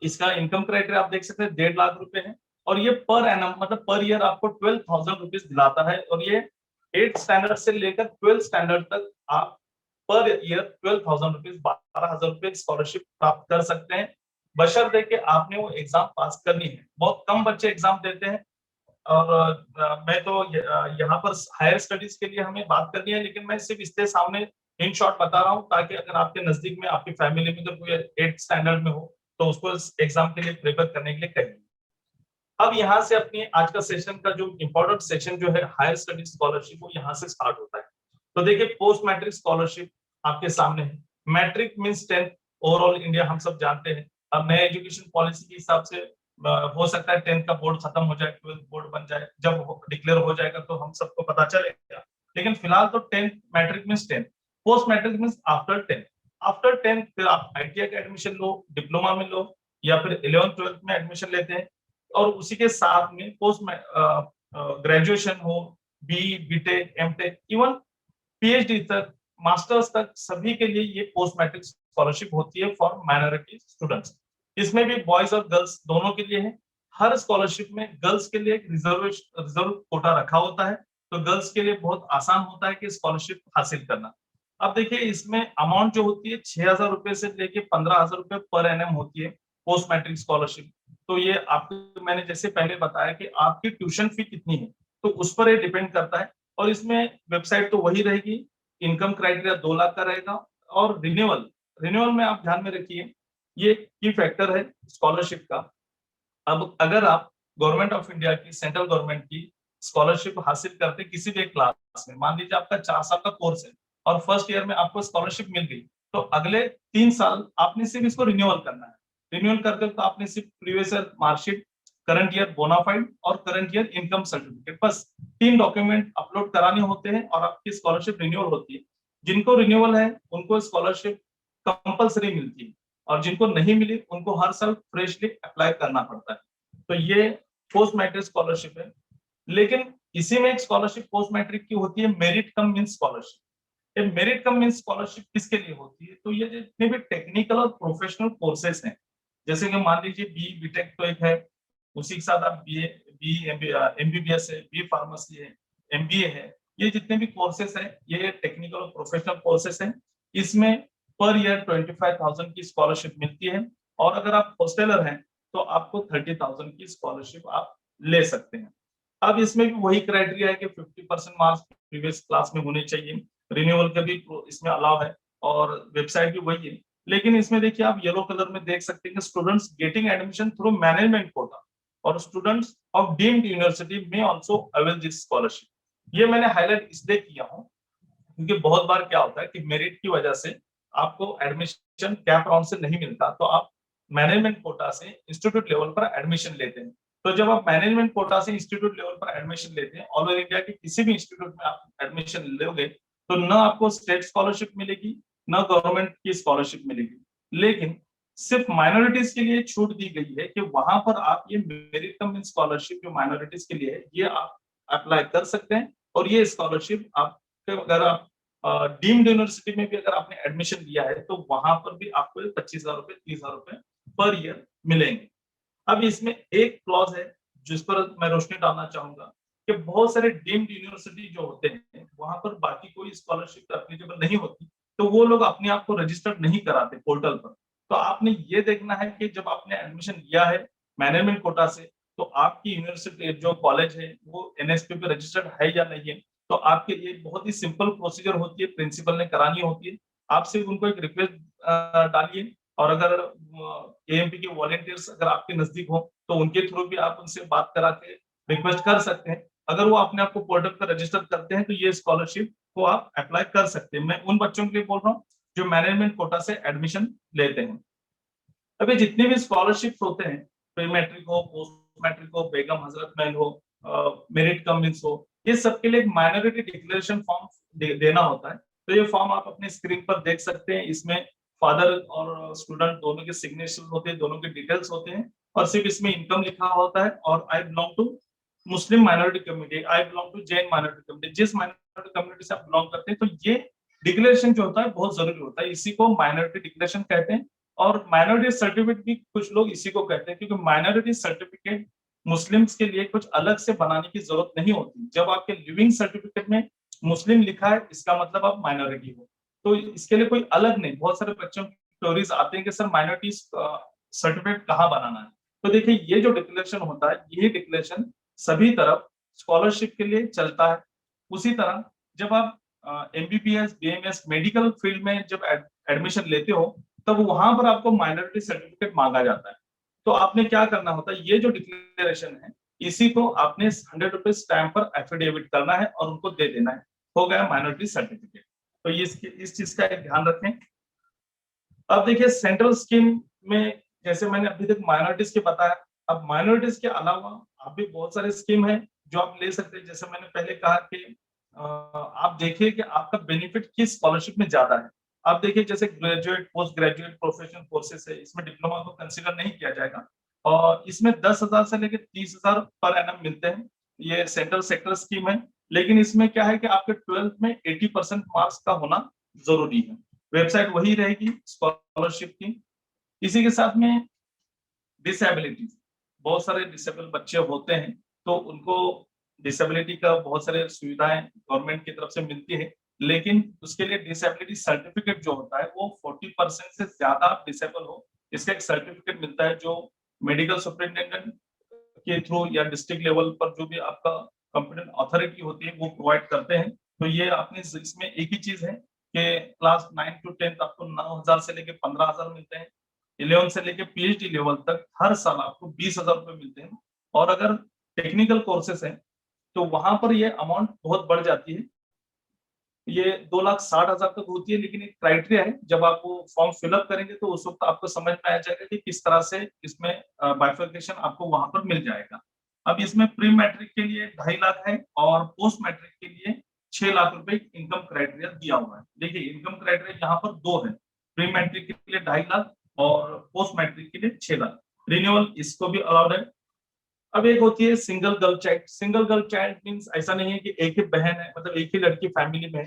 इसका इनकम क्राइटेरिया आप देख सकते हैं 1.5 लाख रुपए है। और ये पर एनम, मतलब पर ईयर आपको 12,000 रुपीज दिलाता है। और ये 8th स्टैंडर्ड से लेकर 12th स्टैंडर्ड तक आप पर ईयर 12,000 रुपीज, 12,000 रुपए स्कॉलरशिप प्राप्त कर सकते हैं, बशर्ते कि आपने वो एग्जाम पास करनी है। बहुत कम बच्चे एग्जाम देते हैं, और मैं तो यहाँ पर हायर स्टडीज के लिए हमें बात करनी है, लेकिन मैं सिर्फ इसके सामने इन शॉर्ट बता रहा हूँ ताकि अगर आपके नजदीक में आपकी फैमिली में अगर कोई 8th स्टैंडर्ड में हो तो उसको एग्जाम के लिए प्रिपेयर करने के लिए कहिए। अब यहाँ से अपनी आज का सेशन का जो इम्पोर्टेंट सेशन जो है हायर स्टडी स्कॉलरशिप, वो यहाँ से स्टार्ट होता है। तो देखिए पोस्ट मैट्रिक स्कॉलरशिप आपके सामने है। Matric means 10th overall India, हम सब जानते हैं। अब नए एजुकेशन पॉलिसी के हिसाब से हो सकता है 10th का बोर्ड खत्म हो जाए, 12th बोर्ड बन जाए, जब डिक्लेयर हो जाएगा तो हम सबको पता चलेगा। लेकिन फिलहाल तो 10th matric means 10th, post matric means after 10th। After 10th फिर आप ITI का एडमिशन लो, डिप्लोमा में लो, या फिर 11th 12th में एडमिशन लेते हैं। और उसी के साथ में पोस्ट ग्रेजुएशन हो, BE BTech MTech even PhD तक, मास्टर्स तक, सभी के लिए ये पोस्ट मैट्रिक स्कॉलरशिप होती है फॉर माइनॉरिटी स्टूडेंट्स। इसमें भी बॉयज और गर्ल्स दोनों के लिए है। हर स्कॉलरशिप में गर्ल्स के लिए एक रिजर्व कोटा रखा होता है, तो गर्ल्स के लिए बहुत आसान होता है कि स्कॉलरशिप हासिल करना। अब देखिए इसमें अमाउंट जो होती है 6,000 रुपए से लेके 15,000 रुपए पर एनएम होती है पोस्ट मैट्रिक स्कॉलरशिप। तो ये आपको मैंने जैसे पहले बताया कि आपकी ट्यूशन फी कितनी है, तो उस पर ये डिपेंड करता है। और इसमें वेबसाइट तो वही रहेगी, इनकम क्राइटेरिया 2 लाख का रहेगा। और रिन्यूअल में आप ध्यान में रखिए, ये की फैक्टर है स्कॉलरशिप का। अब अगर आप गवर्नमेंट ऑफ इंडिया की, सेंट्रल गवर्नमेंट की स्कॉलरशिप हासिल करते किसी भी क्लास में, मान लीजिए आपका 4 साल का कोर्स है और फर्स्ट ईयर में आपको स्कॉलरशिप मिल गई, तो अगले 3 साल आपने सिर्फ इसको रिन्यूअल करना है। रिन्यूअल करते तो आपने सिर्फ previous year marksheet, current year bonafide और करंट ईयर इनकम सर्टिफिकेट, बस 3 डॉक्यूमेंट अपलोड कराने होते हैं और आपकी स्कॉलरशिप रिन्यूअल होती है। जिनको रिन्यूअल है उनको स्कॉलरशिप कंपलसरी मिलती है, और जिनको नहीं मिली उनको हर साल फ्रेशली अप्लाई करना पड़ता है। तो ये पोस्ट मैट्रिक स्कॉलरशिप है। लेकिन इसी में एक स्कॉलरशिप पोस्ट मैट्रिक की होती है, मेरिट कम मींस स्कॉलरशिप। ये मेरिट कम मींस स्कॉलरशिप किसके लिए होती है? तो ये जितने भी टेक्निकल और प्रोफेशनल कोर्सेस हैं, जैसे कि मान लीजिए BE BTech तो एक है, उसी के साथ आप MBBS है, BE फार्मेसी है, MBA है, ये जितने भी कोर्सेस हैं ये टेक्निकल और प्रोफेशनल कोर्सेस हैं। इसमें पर ईयर 25,000 की स्कॉलरशिप मिलती है, और अगर आप हॉस्टलर हैं तो आपको 30,000 की स्कॉलरशिप आप ले सकते हैं। अब इसमें भी वही क्राइटेरिया है कि 50% मार्क्स प्रीवियस क्लास में होने चाहिए। रिन्यूअल का भी इसमें अलाउ है, और वेबसाइट भी वही है। लेकिन इसमें देखिए आप येलो कलर में देख सकते हैं कि students getting admission through management quota और स्टूडेंट्स ऑफ डीम्ड यूनिवर्सिटी में आल्सो अवेल दिस स्कॉलरशिप। ये मैंने हाईलाइट इसलिए किया हूं क्योंकि बहुत बार क्या होता है कि मेरिट की वजह से आपको एडमिशन कैप राउंड से नहीं मिलता, तो आप मैनेजमेंट कोटा से इंस्टीट्यूट लेवल पर एडमिशन लेते हैं। तो जब आप मैनेजमेंट कोटा से इंस्टीट्यूट लेवल पर एडमिशन लेते हैं, ऑल ओवर इंडिया के किसी भी इंस्टीट्यूट में आप एडमिशन लोगे, तो न आपको स्टेट स्कॉलरशिप मिलेगी, न गवर्नमेंट की स्कॉलरशिप मिलेगी। लेकिन सिर्फ माइनॉरिटीज के लिए छूट दी गई है कि वहां पर आप ये मेरिट कम स्कॉलरशिप जो माइनॉरिटीज के लिए है, ये आप अप्लाई कर सकते हैं। और ये स्कॉलरशिप आप अगर आप डीम्ड यूनिवर्सिटी में भी अगर आपने एडमिशन लिया है, तो वहां पर भी आपको 25,000 रुपए, 30,000 रुपए पर ईयर मिलेंगे। अब इसमें एक क्लॉज है जिस पर मैं रोशनी डालना चाहूंगा कि बहुत सारे डीम्ड यूनिवर्सिटी जो होते हैं वहां पर बाकी कोई स्कॉलरशिप एप्लीकेबल नहीं होती, तो वो लोग अपने आप को रजिस्टर्ड नहीं कराते पोर्टल पर। तो आपने ये देखना है कि जब आपने एडमिशन लिया है मैनेजमेंट कोटा से, तो आपकी यूनिवर्सिटी जो कॉलेज है वो NSP पे रजिस्टर्ड है या नहीं है। तो आपके लिए बहुत ही सिंपल प्रोसीजर होती है, प्रिंसिपल ने करानी होती है। आप सिर्फ उनको एक रिक्वेस्ट डालिए, और अगर AMP के वॉलंटियर्स अगर आपके नजदीक हो तो उनके थ्रू भी आप उनसे बात करा के रिक्वेस्ट कर सकते हैं। अगर वो अपने आप को पोर्टल पर रजिस्टर करते हैं तो ये स्कॉलरशिप को आप अप्लाई कर सकते हैं। मैं उन बच्चों के लिए बोल रहा हूँ जो मैनेजमेंट कोटा से एडमिशन लेते हैं। अभी जितने भी स्कॉलरशिप होते हैं, प्री मैट्रिक हो, पोस्ट मैट्रिक हो, बेगम हजरत महल हो, मेरिट कम मींस हो, ये सबके लिए एक माइनॉरिटी डिक्लेरेशन फॉर्म देना होता है। तो ये फॉर्म आप अपने स्क्रीन पर देख सकते हैं। इसमें फादर और स्टूडेंट दोनों के सिग्नेचर होते हैं, दोनों के डिटेल्स होते हैं, और सिर्फ इसमें इनकम लिखा होता है, और I belong to Muslim minority community, I belong to Jain minority community, जिस माइनॉरिटी कम्युनिटी से आप बिलोंग करते हैं। तो ये डिक्लेरेशन जो होता है बहुत जरूरी होता है, इसी को माइनॉरिटी डिक्लेरेशन कहते हैं। और माइनॉरिटी सर्टिफिकेट भी कुछ लोग इसी को कहते हैं, क्योंकि माइनॉरिटी सर्टिफिकेट मुस्लिम्स के लिए कुछ अलग से बनाने की जरूरत नहीं होती। जब आपके लिविंग सर्टिफिकेट में मुस्लिम लिखा है, इसका मतलब आप माइनॉरिटी हो। तो इसके लिए कोई अलग नहीं। बहुत सारे बच्चों की स्टोरीज आते हैं कि सर माइनॉरिटी सर्टिफिकेट कहाँ बनाना है। तो देखिए ये जो डिक्लेरेशन होता है, यही डिक्लेरेशन सभी तरफ स्कॉलरशिप के लिए चलता है। उसी तरह जब आप एमबीबीएस, बीएमएस मेडिकल फील्ड में जब एडमिशन लेते हो, तब वहां पर आपको माइनॉरिटी सर्टिफिकेट मांगा जाता है। तो आपने क्या करना होता है, ये जो डिक्लेरेशन है इसी को आपने 100 रुपीज स्टैम्प पर एफिडेविट करना है और उनको दे देना है, हो गया माइनॉरिटी सर्टिफिकेट। तो इस चीज का एक ध्यान रखें। अब देखिए सेंट्रल स्कीम में जैसे मैंने अभी तक माइनॉरिटीज के बताया, अब माइनॉरिटीज के अलावा अभी बहुत सारे स्कीम है जो आप ले सकते हैं। जैसे मैंने पहले कहा कि आप देखिए कि आपका बेनिफिट किस स्कॉलरशिप में ज्यादा है। आप देखिए जैसे graduate, post graduate, professional courses है, इसमें डिप्लोमा को कंसिडर नहीं किया जाएगा और इसमें 10,000 से लेकर 30,000 पर एनम मिलते हैं। ये सेंट्रल सेक्टर स्कीम है, लेकिन इसमें क्या है कि आपके 12th में 80% मार्क्स का होना जरूरी है। वेबसाइट वही रहेगी स्कॉलरशिप की। इसी के साथ में डिसेबिलिटी, बहुत सारे डिसेबल बच्चे होते हैं तो उनको डिसेबिलिटी का बहुत सारे सुविधाएं गवर्नमेंट की तरफ से मिलती है, लेकिन उसके लिए डिसेबिलिटी सर्टिफिकेट जो होता है वो 40% से ज्यादा आप डिसेबल हो, इसका एक सर्टिफिकेट मिलता है जो मेडिकल सुपरिटेंडेंट के थ्रू या डिस्ट्रिक्ट लेवल पर जो भी आपका कॉम्पिटेंट अथॉरिटी होती है वो प्रोवाइड करते हैं। तो ये आपने इसमें एक ही चीज है कि क्लास 9 to 10 आपको 9,000 से लेके 15,000 मिलते हैं। 11 से लेके पीएचडी लेवल तक हर साल आपको 20,000 रुपए मिलते हैं। और अगर टेक्निकल कोर्सेस हैं तो वहां पर ये अमाउंट बहुत बढ़ जाती है, ये 2,60,000 तक होती है। लेकिन एक क्राइटेरिया है, जब आप वो फॉर्म फिलअप करेंगे तो उस वक्त आपको समझ में आ जाएगा कि किस तरह से इसमें बाइफर्केशन आपको वहां पर मिल जाएगा। अब इसमें प्री मैट्रिक के लिए 2.5 लाख है और पोस्ट मैट्रिक के लिए 6 लाख रुपए इनकम क्राइटेरिया दिया हुआ है। देखिए इनकम क्राइटेरिया यहाँ पर दो है, प्री मैट्रिक के लिए 2.5 लाख और पोस्ट मैट्रिक के लिए 6 लाख। रिन्यूअल इसको भी अलाउड है। अब एक होती है single girl child. Single girl child means ऐसा नहीं है कि एक ही बहन है, मतलब एक ही लड़की फैमिली में है,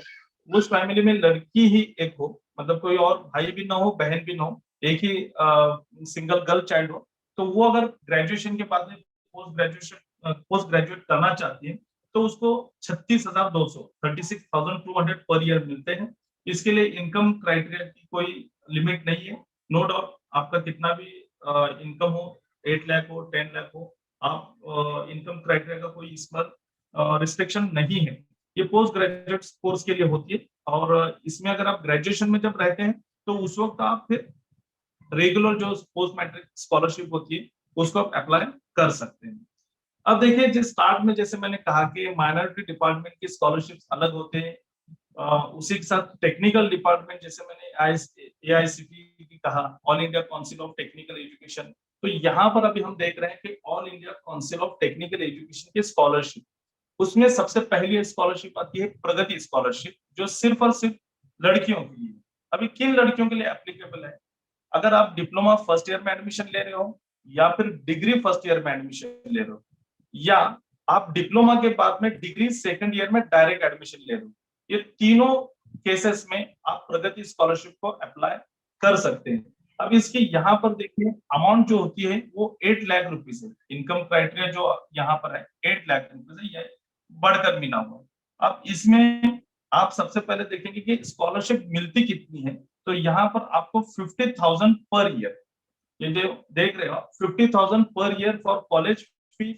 उस फैमिली में लड़की ही एक हो, मतलब कोई और भाई भी ना हो, बहन भी ना हो, एक ही सिंगल गर्ल चाइल्ड हो। तो वो अगर ग्रेजुएशन के बाद में पोस्ट ग्रेजुएट करना चाहती है तो उसको 36,200 36,200 पर ईयर मिलते हैं। इसके लिए इनकम क्राइटेरिया की कोई लिमिट नहीं है। नो डाउट आपका कितना भी इनकम हो, 8 लाख हो, 10 लाख हो, आप इनकम क्राइटेरिया का कोई इस पर रिस्ट्रिक्शन नहीं है। ये पोस्ट ग्रेजुएट कोर्स के लिए होती है और इसमें अगर आप ग्रेजुएशन में जब रहते हैं तो उस वक्त आप फिर रेगुलर जो पोस्ट मैट्रिक स्कॉलरशिप होती है उसको आप अप्लाई कर सकते हैं। अब देखिए जिस स्टार्ट में जैसे मैंने कहा कि माइनॉरिटी डिपार्टमेंट की स्कॉलरशिप अलग होते हैं, उसी के साथ टेक्निकल डिपार्टमेंट जैसे मैंने AICTE की कहा, all India council of technical education, तो यहाँ पर अभी हम देख रहे हैं कि all India council of technical education की स्कॉलरशिप, उसमें सबसे पहली स्कॉलरशिप आती है प्रगति स्कॉलरशिप, जो सिर्फ और सिर्फ लड़कियों के लिए। अभी किन लड़कियों के लिए एप्लीकेबल है? अगर आप डिप्लोमा फर्स्ट ईयर में एडमिशन ले रहे हो या फिर डिग्री फर्स्ट ईयर में एडमिशन ले रहे हो या आप डिप्लोमा के बाद में डिग्री सेकंड ईयर में डायरेक्ट एडमिशन ले रहे हो, ये तीनों केसेस में आप प्रगति स्कॉलरशिप को अप्लाई कर सकते हैं। अब इसकी यहाँ पर देखिए अमाउंट जो होती है वो 8 लाख रुपीज है। इनकम क्राइटेरिया जो यहाँ पर है 8 लाख रुपीज है, ये बढ़कर मिला हुआ है। अब इसमें आप सबसे पहले देखेंगे कि स्कॉलरशिप मिलती कितनी है, तो यहाँ पर आपको 50,000 पर ईयर, ये जो देख रहे हो 50,000 per year for college fee,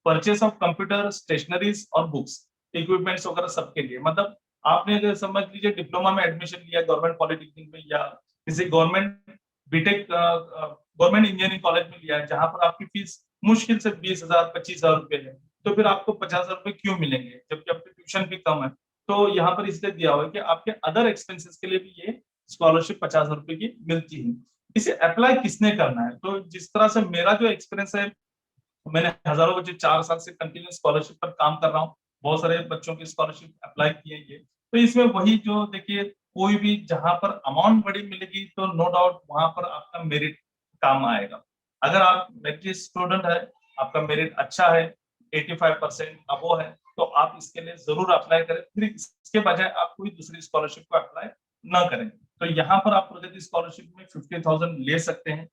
purchase of computer, stationeries और बुक्स, इक्विपमेंट्स वगैरह सबके लिए। मतलब आपने अगर समझ लीजिए डिप्लोमा में एडमिशन लिया गवर्नमेंट पॉलिटेक्निक में या किसी government BTech government engineering college में लिया है जहां पर आपकी फीस मुश्किल से 20,000 25,000 रुपए है, तो फिर आपको 50,000 रुपए क्यों मिलेंगे जबकि आपकी ट्यूशन भी कम है? तो यहाँ पर इसलिए दिया हुआ है कि आपके अदर एक्सपेंसेस के लिए भी ये स्कॉलरशिप 50,000 रुपए की मिलती है। इसे अप्लाई किसने करना है? तो जिस तरह से मेरा जो एक्सपीरियंस है, मैंने हजारों बच्चे 4 साल से कंटिन्यूस स्कॉलरशिप पर काम कर रहा हूँ, बहुत सारे बच्चों की स्कॉलरशिप अप्लाई की है ये। तो इसमें वही जो देखिए कोई भी जहां पर अमाउंट बड़ी मिलेगी तो नो डाउट वहां पर आपका मेरिट काम आएगा। अगर आप मेरिट स्टूडेंट है, आपका मेरिट अच्छा है, 85% अबो है, तो आप इसके लिए जरूर अप्लाई करें। फिर इसके बजाय आप कोई दूसरी स्कॉलरशिप को अप्लाई ना करें। तो यहाँ पर आप प्रगति स्कॉलरशिप में 50,000 ले सकते हैं।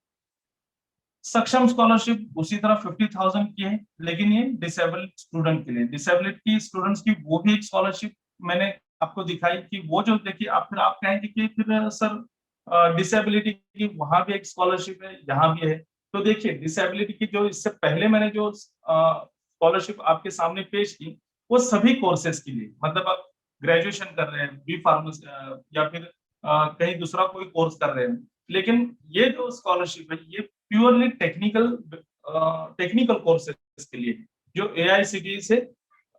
सक्षम स्कॉलरशिप उसी तरह 50,000 की है, लेकिन ये डिसेबल्ड स्टूडेंट के लिए, डिसेबिलिटी स्टूडेंट्स की वो भी एक स्कॉलरशिप मैंने आपको दिखाई कि वो जो देखिए आप कहेंगे कि फिर सर डिसेबिलिटी की वहां भी एक स्कॉलरशिप है, यहाँ भी है। तो देखिए डिसेबिलिटी की जो इससे पहले मैंने जो स्कॉलरशिप आपके सामने पेश की वो सभी कोर्सेज के लिए, मतलब आप ग्रेजुएशन कर रहे हैं, बी फार्मेसी या फिर कहीं दूसरा कोई कोर्स कर रहे हैं, लेकिन ये जो स्कॉलरशिप है ये प्योरली टेक्निकल कोर्सेज के लिए, जो AICTE से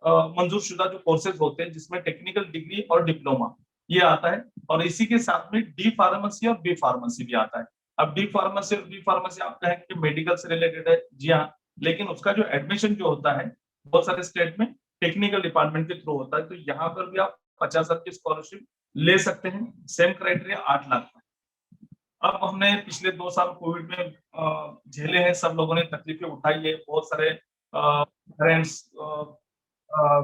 मंजूर शुदा जो कोर्सेज होते हैं जिसमें टेक्निकल डिग्री और डिप्लोमा ये आता है, और इसी के साथ में डी फार्मेसी और बी फार्मेसी भी आता है। अब डी फार्मेसी और बी फार्मेसी आप कहेंगे मेडिकल से रिलेटेड है, जी हाँ, लेकिन उसका जो एडमिशन जो होता है बहुत सारे स्टेट में टेक्निकल डिपार्टमेंट के थ्रू होता है, तो यहाँ पर भी आप 50,000 की स्कॉलरशिप ले सकते हैं। सेम क्राइटेरिया 8 लाख का। अब हमने पिछले 2 साल कोविड में झेले हैं, सब लोगों ने तकलीफें उठाई है, बहुत सारे पेरेंट्स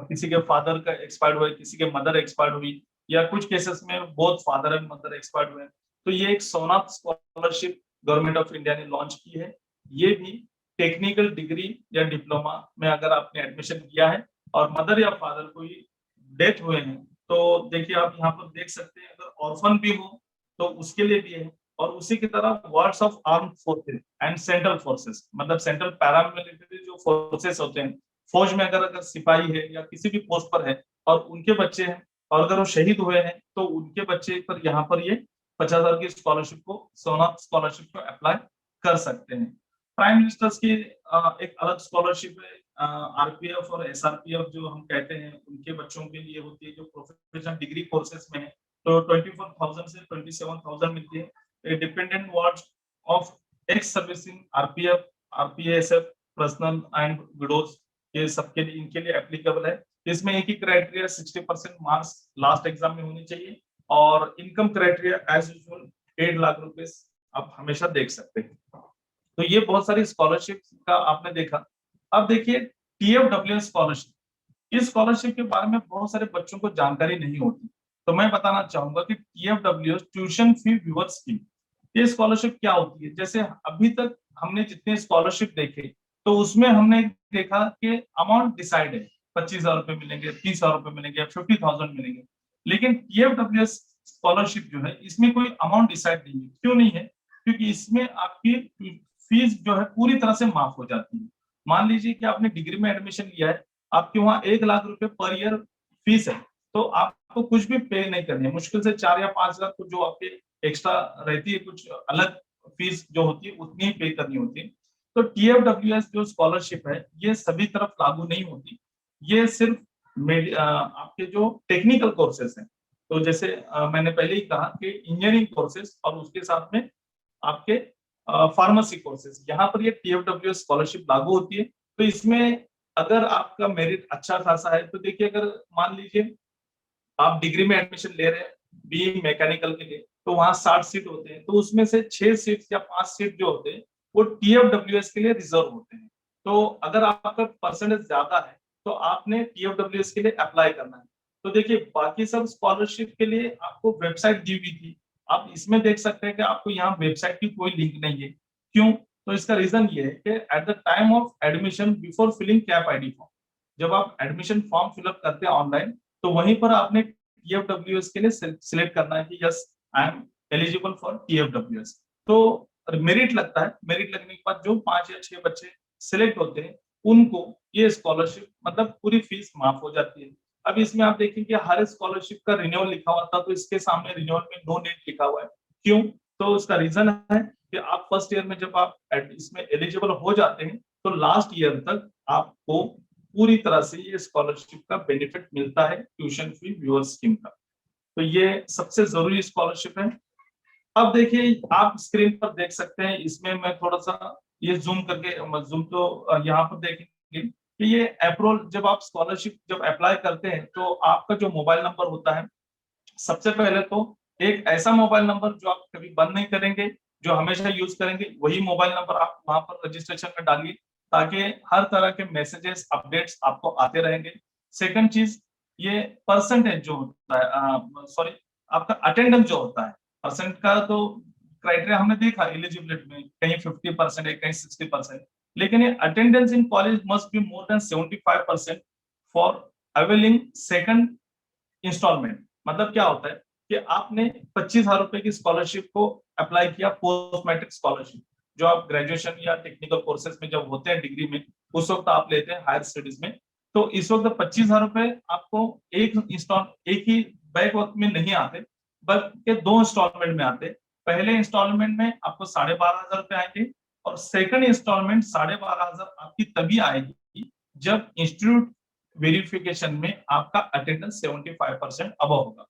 किसी के फादर का एक्सपायर्ड हुआ, किसी के मदर एक्सपायर्ड हुई, या कुछ केसेस में both father and mother expired हुए, तो ये एक सोनाथ स्कॉलरशिप गवर्नमेंट ऑफ इंडिया ने लॉन्च की है। ये भी टेक्निकल डिग्री या डिप्लोमा में अगर आपने एडमिशन किया है और मदर या फादर कोई डेथ हुए हैं, तो देखिए आप यहाँ पर देख सकते हैं, अगर ऑर्फन भी हो तो उसके लिए भी है। और उसी की तरह wards of arm forces and central forces, मतलब सेंट्रल पैरामिलिट्री जो फोर्सेस होते हैं, फौज में अगर सिपाही है या किसी भी पोस्ट पर है और उनके बच्चे हैं और अगर वो शहीद हुए हैं तो उनके बच्चे पर यहाँ पर ये 50,000 की स्कॉलरशिप को, सोनाथ स्कॉलरशिप को अप्लाई कर सकते हैं। प्राइम मिनिस्टर्स की एक अलग स्कॉलरशिप है, RPF और SRPF जो हम कहते हैं, उनके बच्चों के लिए होती है जो प्रोफेशनल डिग्री कोर्सेज में है, तो 24,000 से 27,000 मिलती है। Dependent wards of ex servicing RPF, RPSF, personnel and widows, ये सबके लिए, इनके लिए एप्लीकेबल है। इसमें एक ही क्राइटेरिया 60% मार्क्स लास्ट एग्जाम में होनी चाहिए, और income criteria as usual 8 lakh रुपए आप हमेशा देख सकते हैं। तो ये बहुत सारी स्कॉलरशिप का आपने देखा। अब देखिए TFWS स्कॉलरशिप, इस स्कॉलरशिप के बारे में बहुत सारे बच्चों को जानकारी नहीं होती, तो मैं बताना चाहूंगा कि TFWS tuition fee viewer scheme, ये स्कॉलरशिप क्या होती है। जैसे अभी तक हमने जितने स्कॉलरशिप देखे तो उसमें हमने देखा कि अमाउंट डिसाइड है, 25,000 रुपए मिलेंगे, 30,000 रुपए मिलेंगे, 50,000 मिलेंगे, लेकिन TFWS स्कॉलरशिप जो है इसमें कोई अमाउंट डिसाइड नहीं है। क्यों नहीं है? क्योंकि इसमें आपकी फीस जो है पूरी तरह से माफ हो जाती है। मान लीजिए कि आपने डिग्री में एडमिशन लिया है, आपके वहां 1 लाख रुपए पर ईयर फीस है, तो आपको कुछ भी पे नहीं करनी है, मुश्किल से 4 या 5 लाख जो आपके एक्स्ट्रा रहती है, कुछ अलग फीस जो होती है उतनी ही पे करनी होती है। तो TFWS जो स्कॉलरशिप है ये सभी तरफ लागू नहीं होती, ये सिर्फ आपके जो टेक्निकल कोर्सेज हैं, तो जैसे मैंने पहले ही कहा कि इंजीनियरिंग कोर्सेज और उसके साथ में आपके फार्मेसी कोर्सेज, यहाँ पर ये TFWS स्कॉलरशिप लागू होती है। तो इसमें अगर आपका मेरिट अच्छा खासा है, तो देखिए अगर मान लीजिए आप डिग्री में एडमिशन ले रहे हैं BE मैकेनिकल के लिए, तो वहां 60 सीट होते हैं, तो उसमें से 6 सीट या 5 सीट जो होते हैं वो TFWS के लिए रिजर्व होते हैं। तो अगर आपका परसेंटेज ज्यादा है तो आपने TFWS के लिए अप्लाई करना है। तो देखिए बाकी सब स्कॉलरशिप के लिए आपको वेबसाइट दी हुई थी, आप इसमें देख सकते हैं कि आपको यहाँ वेबसाइट की कोई लिंक नहीं है। क्यों? तो इसका रीजन ये है कि at the time of admission before filling CAP ID form, जब आप एडमिशन फॉर्म फिलअप करते हैं ऑनलाइन, तो वहीं पर आपने TFWS के लिए सिलेक्ट करना है कि yes I am eligible for TFWS। तो मेरिट लगता है, मेरिट लगने के बाद जो 5 या 6 बच्चे सिलेक्ट होते हैं उनको ये स्कॉलरशिप मतलब पूरी फीस माफ हो जाती है। अब इसमें आप देखेंगे हर स्कॉलरशिप का रिन्यूअल लिखा हुआ था, तो इसके सामने रिन्यूअल में नो डेट लिखा हुआ है। क्यों? तो उसका रीजन है कि आप फर्स्ट ईयर में जब आप इसमें एलिजिबल हो जाते हैं तो लास्ट ईयर तक आपको पूरी तरह से ये स्कॉलरशिप का बेनिफिट मिलता है ट्यूशन फी व्यूअर स्कीम का। तो ये सबसे जरूरी स्कॉलरशिप है। अब देखिए आप स्क्रीन पर देख सकते हैं, इसमें मैं थोड़ा सा ये जूम करके, जूम तो यहाँ पर देखेंगे कि ये अप्रूवल, जब आप स्कॉलरशिप जब अप्लाई करते हैं तो आपका जो मोबाइल नंबर होता है, सबसे पहले तो एक ऐसा मोबाइल नंबर जो आप कभी बंद नहीं करेंगे, जो हमेशा यूज करेंगे, वही मोबाइल नंबर आप वहां पर रजिस्ट्रेशन में डालिए ताकि हर तरह के मैसेजेस अपडेट्स आपको आते रहेंगे। सेकंड चीज, ये परसेंटेज जो होता है, सॉरी आपका अटेंडेंस जो होता है, परसेंट का तो क्राइटेरिया हमने देखा एलिजिबिलिटी में, कहीं 50% है, कहीं 60%, लेकिन ये attendance in college must be more than 75% for availing second installment. मतलब क्या होता है कि आपने 25,000 रुपए की स्कॉलरशिप को अप्लाई किया, पोस्ट मैट्रिक स्कॉलरशिप जो आप ग्रेजुएशन या टेक्निकल कोर्सेज में जब होते हैं डिग्री में, उस वक्त आप लेते हैं हायर स्टडीज में, तो इस वक्त 25,000 रुपए आपको एक ही बैक वक्त में नहीं आते, बल्कि 2 इंस्टॉलमेंट में आते। पहले इंस्टॉलमेंट में आपको 12,500 रुपए आएंगे और सेकंड इंस्टॉलमेंट 12,500 आपकी तभी आएगी जब इंस्टीट्यूट वेरिफिकेशन में आपका अटेंडेंस 75% अबव होगा।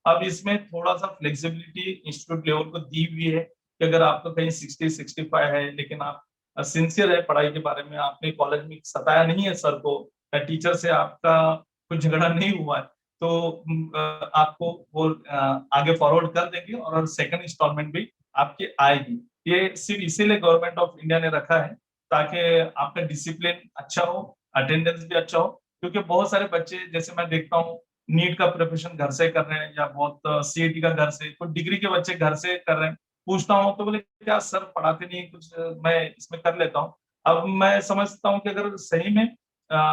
अब इसमें थोड़ा सा फ्लेक्सिबिलिटी इंस्टीट्यूट लेवल को दी हुई है कि अगर आपका कहीं 60-65 है, लेकिन आप सिंसियर है पढ़ाई के बारे में, आपने कॉलेज में सताया नहीं है सर को या टीचर से आपका कुछ झगड़ा नहीं हुआ है, तो आपको वो आगे फॉरवर्ड कर देंगे और सेकंड इंस्टॉलमेंट भी आपकी आएगी। ये सिर्फ इसीलिए गवर्नमेंट ऑफ इंडिया ने रखा है ताकि आपका डिसिप्लिन अच्छा हो, अटेंडेंस भी अच्छा हो, क्योंकि बहुत सारे बच्चे जैसे मैं देखता हूँ नीट का प्रिपरेशन घर से कर रहे हैं या बहुत सीईटी का घर से, कुछ डिग्री के बच्चे घर से कर रहे हैं। पूछता हूँ तो बोले क्या सर पढ़ाते नहीं कुछ, मैं इसमें कर लेता हूँ। अब मैं समझता हूँ कि अगर सही में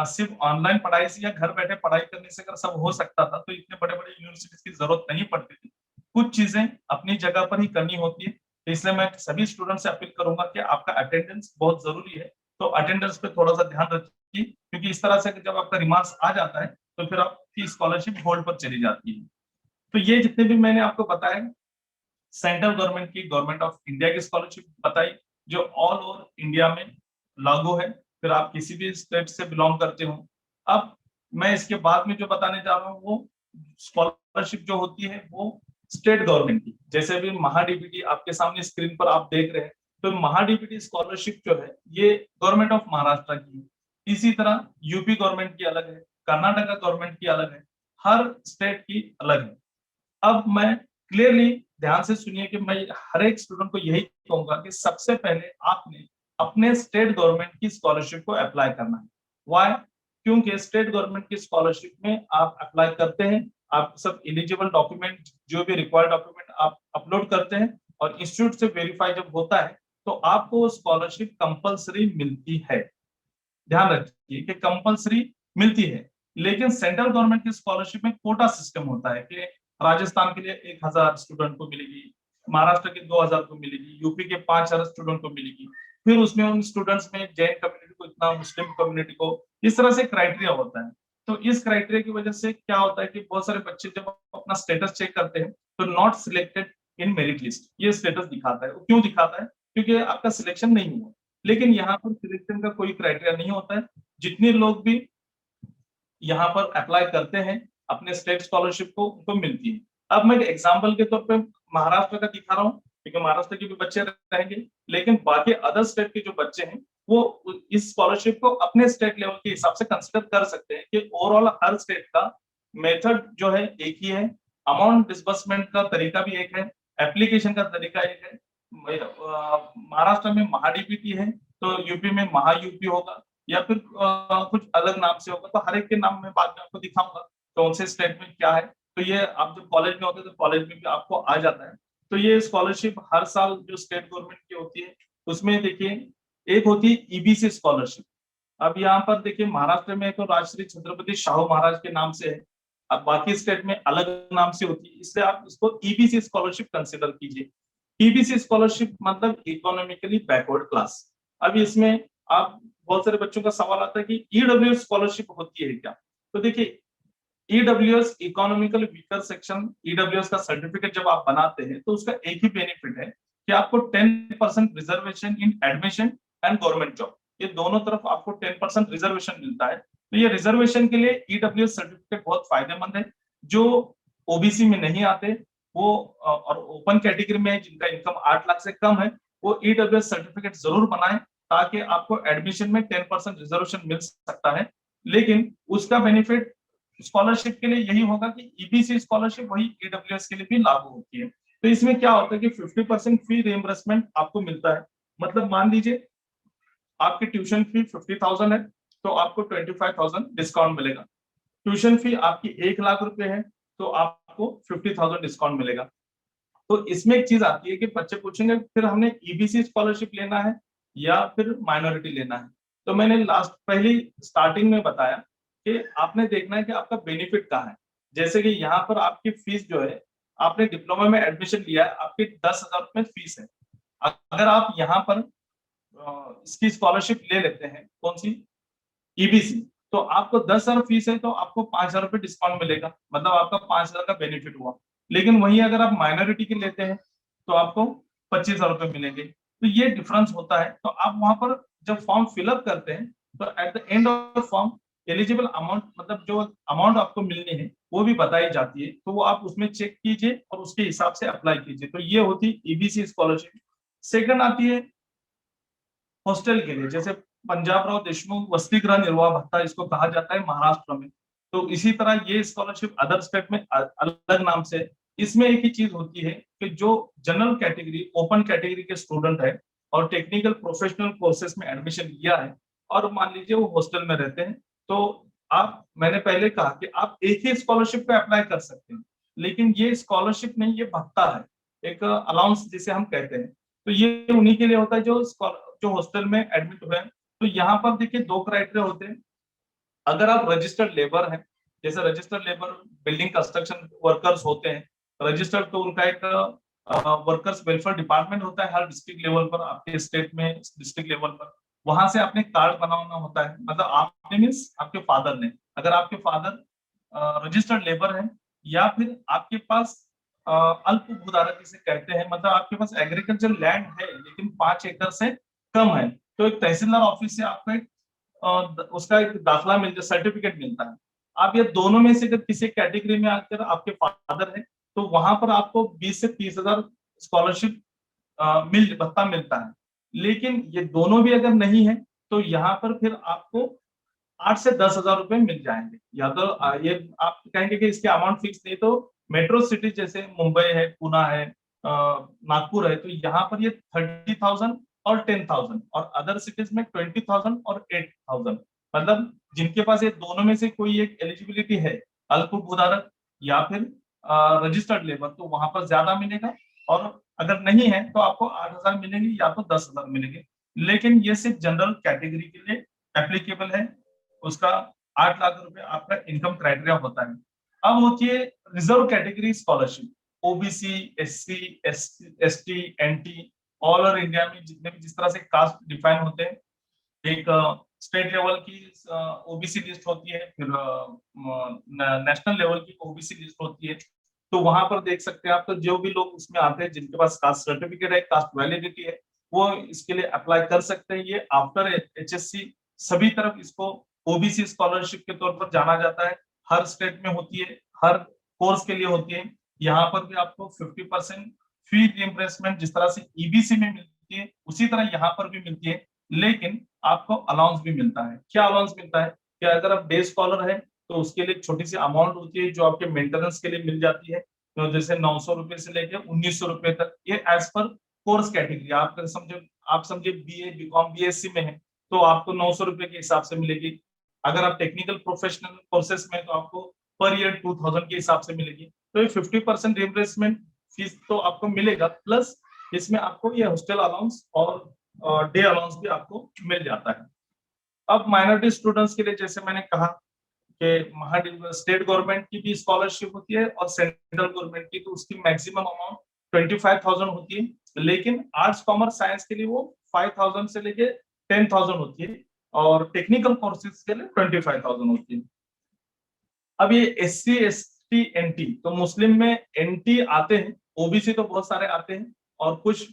सिर्फ ऑनलाइन पढ़ाई से या घर बैठे पढ़ाई करने से अगर सब हो सकता था तो इतने बड़े बड़े यूनिवर्सिटीज की जरूरत नहीं पड़ती थी। कुछ चीजें अपनी जगह पर ही कमी होती है, इसलिए मैं सभी स्टूडेंट से अपील करूंगा कि आपका अटेंडेंस बहुत जरूरी है, तो अटेंडेंस पे थोड़ा सा ध्यान रखिए, क्योंकि इस तरह से जब आपका रिमार्क्स आ जाता है तो फिर आपकी स्कॉलरशिप होल्ड पर चली जाती है। तो ये जितने भी मैंने आपको बताया सेंट्रल गवर्नमेंट की, गवर्नमेंट ऑफ इंडिया की स्कॉलरशिप बताई जो ऑल ओवर इंडिया में लागू है, फिर आप किसी भी स्टेट से बिलोंग करते हो। अब मैं इसके बाद में जो बताने जा रहा हूँ वो स्कॉलरशिप जो होती है वो स्टेट गवर्नमेंट की, जैसे भी महाडीबीटी आपके सामने स्क्रीन पर आप देख रहे हैं, तो महाडीबीटी स्कॉलरशिप जो है ये गवर्नमेंट ऑफ महाराष्ट्र की है। इसी तरह यूपी गवर्नमेंट की अलग है, कर्नाटका गवर्नमेंट की अलग है, हर स्टेट की अलग है। अब मैं क्लियरली ध्यान से सुनिए कि मैं हर एक स्टूडेंट को यही कहूंगा कि सबसे पहले आपने अपने स्टेट गवर्नमेंट की स्कॉलरशिप को अप्लाई करना है। व्हाई? क्योंकि स्टेट गवर्नमेंट की स्कॉलरशिप में आप अप्लाई करते हैं, आप सब एलिजिबल डॉक्यूमेंट जो भी रिक्वायर्ड डॉक्यूमेंट आप अपलोड करते हैं और इंस्टीट्यूट से वेरीफाई जब होता है तो आपको स्कॉलरशिप कंपलसरी मिलती है। ध्यान रखिए कि कंपलसरी मिलती है, लेकिन सेंट्रल गवर्नमेंट की स्कॉलरशिप में कोटा सिस्टम होता है कि राजस्थान के लिए 1,000 स्टूडेंट को मिलेगी, महाराष्ट्र के 2,000 को मिलेगी, यूपी के 5,000 स्टूडेंट को मिलेगी, फिर उसमें उन स्टूडेंट्स में जैन कम्युनिटी को इतना, मुस्लिम कम्युनिटी को, इस तरह से क्राइटेरिया होता है। तो इस क्राइटेरिया की वजह से क्या होता है कि बहुत सारे बच्चे जब अपना स्टेटस चेक करते हैं तो not selected in merit list, ये स्टेटस दिखाता है। क्यों दिखाता है? क्योंकि आपका सिलेक्शन नहीं हुआ। लेकिन यहाँ पर सिलेक्शन का कोई क्राइटेरिया नहीं होता है, जितने लोग भी यहाँ पर अप्लाई करते हैं अपने स्टेट स्कॉलरशिप को उनको मिलती है। अब मैं एग्जांपल के तौर पे महाराष्ट्र का दिखा रहा हूँ क्योंकि महाराष्ट्र के भी बच्चे रहेंगे, लेकिन बाकी अदर स्टेट के जो बच्चे हैं वो इस स्कॉलरशिप को अपने स्टेट लेवल के हिसाब से कंसिडर कर सकते हैं कि ओवरऑल हर स्टेट का मेथड जो है एक ही है, अमाउंट डिसबर्समेंट का तरीका भी एक है, एप्लीकेशन का तरीका एक है। महाराष्ट्र में महाडीबीटी है तो यूपी में महायूपी होगा या फिर कुछ अलग नाम से होगा, तो हर एक के नाम में बाद में आपको दिखाऊंगा कौन से स्टेट में क्या है। तो ये आप जब कॉलेज में होते हैं तो कॉलेज में भी आपको आ जाता है। तो ये स्कॉलरशिप हर साल जो स्टेट गवर्नमेंट की होती है उसमें देखिए एक होती है ईबीसी स्कॉलरशिप। अब यहाँ पर देखिए महाराष्ट्र में तो राजश्री छत्रपति शाहू महाराज के नाम से है, अब बाकी स्टेट में अलग नाम से होती है, इसलिए आप इसको ईबीसी स्कॉलरशिप कंसिडर कीजिए। ईबीसी स्कॉलरशिप मतलब इकोनॉमिकली बैकवर्ड क्लास। अब इसमें आप बहुत सारे बच्चों का सवाल आता है कि ईडब्ल्यूएस स्कॉलरशिप होती है क्या? तो देखिए EWS economical weaker section, EWS का सर्टिफिकेट जब आप बनाते हैं तो उसका एक ही बेनिफिट है कि आपको 10% reservation in admission and government job, ये दोनों तरफ आपको 10% रिजर्वेशन मिलता है। तो ये रिजर्वेशन के लिए ईडब्ल्यूएस सर्टिफिकेट बहुत फायदेमंद है। जो ओबीसी में नहीं आते वो और ओपन कैटेगरी में जिनका इनकम 8 लाख से कम है वो ईडब्ल्यूएस सर्टिफिकेट जरूर बनाएं ताकि आपको एडमिशन में 10% रिजर्वेशन मिल सकता है। लेकिन उसका बेनिफिट स्कॉलरशिप के लिए यही होगा कि ईबीसी स्कॉलरशिप वही ईडब्ल्यूएस के लिए भी लागू होती है। तो इसमें क्या होता है कि 50% फी रिइंबर्समेंट आपको मिलता है। मतलब मान लीजिए आपकी ट्यूशन फी 50,000 है तो आपको 25,000 डिस्काउंट मिलेगा। ट्यूशन फी आपकी 1 लाख रुपए है तो आपको 50,000 डिस्काउंट मिलेगा। तो इसमें एक चीज आती है कि बच्चे पूछेंगे फिर हमने ईबीसी स्कॉलरशिप लेना है या फिर माइनॉरिटी लेना है। तो मैंने पहली स्टार्टिंग में बताया कि आपने देखना है कि आपका बेनिफिट कहाँ है। जैसे कि यहाँ पर आपकी फीस जो है, आपने डिप्लोमा में एडमिशन लिया है, आपकी 10,000 रुपए फीस है। अगर आप यहाँ पर इसकी स्कॉलरशिप ले लेते हैं, कौन सी ईबीसी, तो आपको 10,000 फीस है तो आपको 5,000 रुपए डिस्काउंट मिलेगा, मतलब आपका 5,000 का बेनिफिट हुआ। लेकिन वही अगर आप माइनॉरिटी के लेते हैं तो आपको 25,000 रुपए मिलेंगे। तो ये डिफरेंस होता है। तो आप वहां पर जब फॉर्म फिलअप करते हैं तो at the end of form eligible amount, मतलब जो अमाउंट आपको मिलनी है वो भी बताई जाती है, तो वो आप उसमें चेक कीजिए और उसके हिसाब से अप्लाई कीजिए। तो ये होती है ईबीसी स्कॉलरशिप। सेकंड आती है हॉस्टल के लिए, जैसे पंजाब राव देशमुख वसतिगृह निर्वाह भत्ता इसको कहा जाता है महाराष्ट्र में। तो इसी तरह ये स्कॉलरशिप अदर स्टेट में अलग नाम से। इसमें एक ही चीज होती है कि जो जनरल कैटेगरी ओपन कैटेगरी के स्टूडेंट है और टेक्निकल प्रोफेशनल कोर्सेज में एडमिशन लिया है और मान लीजिए वो हॉस्टल में रहते हैं, तो आप, मैंने पहले कहा कि आप एक ही स्कॉलरशिप पे अप्लाई कर सकते हैं, लेकिन ये स्कॉलरशिप नहीं, ये भत्ता है, एक अलाउंस जिसे हम कहते हैं। तो ये उन्हीं के लिए होता है जो हॉस्टल में एडमिट हुए हैं। तो यहाँ पर देखिए दो क्राइटेरिया होते हैं। अगर आप रजिस्टर्ड लेबर हैं, जैसे registered labour building construction workers होते हैं, रजिस्टर्ड तो उनका एक वर्कर्स वेलफेयर डिपार्टमेंट होता है हर डिस्ट्रिक्ट लेवल पर, आपके स्टेट में डिस्ट्रिक्ट लेवल पर, वहां से आपने कार्ड बनाना होता है। मतलब आपने मीन्स आपके फादर ने, अगर आपके फादर रजिस्टर्ड लेबर है या फिर आपके पास अल्प भूधारक जिसे कहते हैं, मतलब आपके पास एग्रीकल्चर लैंड है लेकिन 5 एकड़ से कम है, तो एक तहसीलदार ऑफिस से आपको एक उसका एक दाखला मिलता, सर्टिफिकेट मिलता है। आप ये दोनों में से अगर किसी कैटेगरी में आकर आपके फादर है तो वहां पर आपको 20 से 30,000 स्कॉलरशिप भत्ता मिलता है। लेकिन ये दोनों भी अगर नहीं है तो यहाँ पर फिर आपको 8 से 10,000 रुपए मिल जाएंगे। या तो ये आप कहेंगे कि इसके अमाउंट फिक्स नहीं, तो मेट्रो सिटी जैसे मुंबई है, पुणे है, नागपुर है, तो यहाँ पर ये 30,000 और 10,000, और अदर सिटीज में 20,000 और 8,000। मतलब जिनके पास ये दोनों में से कोई एक एलिजिबिलिटी है, अल्प भूधारक या फिर रजिस्टर्ड लेबर, तो वहां पर ज्यादा मिलेगा। और अगर नहीं है तो आपको 8,000 मिलेंगे या तो 10,000 मिलेंगे। लेकिन ये सिर्फ जनरल कैटेगरी के लिए एप्लीकेबल है, उसका 8 लाख रुपए आपका इनकम क्राइटेरिया होता है। अब होती है reserve category scholarship, OBC, SC, ST, NT, all over India में जितने भी जिस तरह से कास्ट डिफाइन होते हैं, एक स्टेट लेवल की ओबीसी लिस्ट होती है, फिर नेशनल लेवल की ओबीसी लिस्ट होती है। तो वहां पर देख सकते हैं आप, तो जो भी लोग उसमें आते हैं जिनके पास कास्ट सर्टिफिकेट है, कास्ट वैलिडिटी है, वो इसके लिए अप्लाई कर सकते हैं। ये आफ्टर एचएससी सभी तरफ इसको ओबीसी स्कॉलरशिप के तौर पर जाना जाता है। हर स्टेट में होती है, हर कोर्स के लिए होती है। यहाँ पर भी आपको 50% फी रिइंबर्समेंट जिस तरह से ईबीसी में मिलती है उसी तरह यहाँ पर भी मिलती है। लेकिन आपको अलाउंस भी मिलता है। क्या अलाउंस मिलता है? कि अगर आप डे स्कॉलर है तो उसके लिए एक छोटी सी अमाउंट होती है जो आपके मेंटेनेंस के लिए मिल जाती है, तो जैसे 900 रुपए से लेकर 1,900 रुपए तक, ये एज पर कोर्स कैटेगरी। आप समझे बीए, बीकॉम, बीएससी में है तो आपको 900 रुपए के हिसाब से मिलेगी। अगर आप टेक्निकल प्रोफेशनल कोर्सेस में तो आपको पर ईयर 2,000 के हिसाब से मिलेगी। तो ये 50% रिइंबर्समेंट फीस तो आपको मिलेगा, प्लस इसमें आपको ये हॉस्टल अलाउंस और डे अलाउंस भी आपको मिल जाता है। अब माइनॉरिटी स्टूडेंट्स के लिए जैसे मैंने कहा कि स्टेट गवर्नमेंट की भी स्कॉलरशिप होती है और सेंट्रल गवर्नमेंट की, तो उसकी मैक्सिमम अमाउंट 25,000 होती है। लेकिन आर्ट्स कॉमर्स साइंस के लिए वो 5,000 से लेके 10,000 होती है और टेक्निकल कोर्सेज के लिए 25,000 होती है। अब ये एससी, एसटी, एनटी, तो मुस्लिम में एनटी आते हैं, ओबीसी तो बहुत सारे आते हैं और कुछ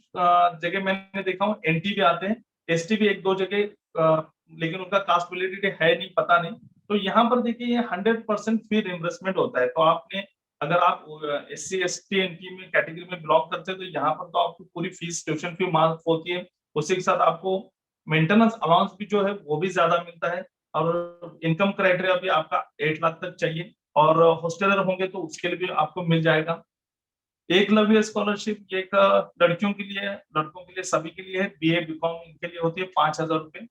जगह मैंने देखा हूँ एनटी भी आते हैं, एसटी भी एक दो जगह, लेकिन उनका कास्ट वैलिडिटी है नहीं, पता नहीं। तो यहाँ पर देखिए ये 100% फी रिइंबर्समेंट होता है। तो आपने, अगर आप एससी, एसटी, एनटी में कैटेगरी में बिलोंग करते हैं तो यहाँ पर तो आपको पूरी फीस, ट्यूशन फी माफ होती है। उसी के साथ आपको मेंटेनेंस अलाउंस भी जो है वो भी ज्यादा मिलता है और इनकम क्राइटेरिया भी आपका 8 लाख तक चाहिए, और हॉस्टलर होंगे तो उसके लिए भी आपको मिल जाएगा। एकलव्य स्कॉलरशिप ये एक लड़कियों के लिए है, लड़कों के लिए, सभी के लिए है, बीए, बीकॉम इनके लिए होती है 5,000 रुपए।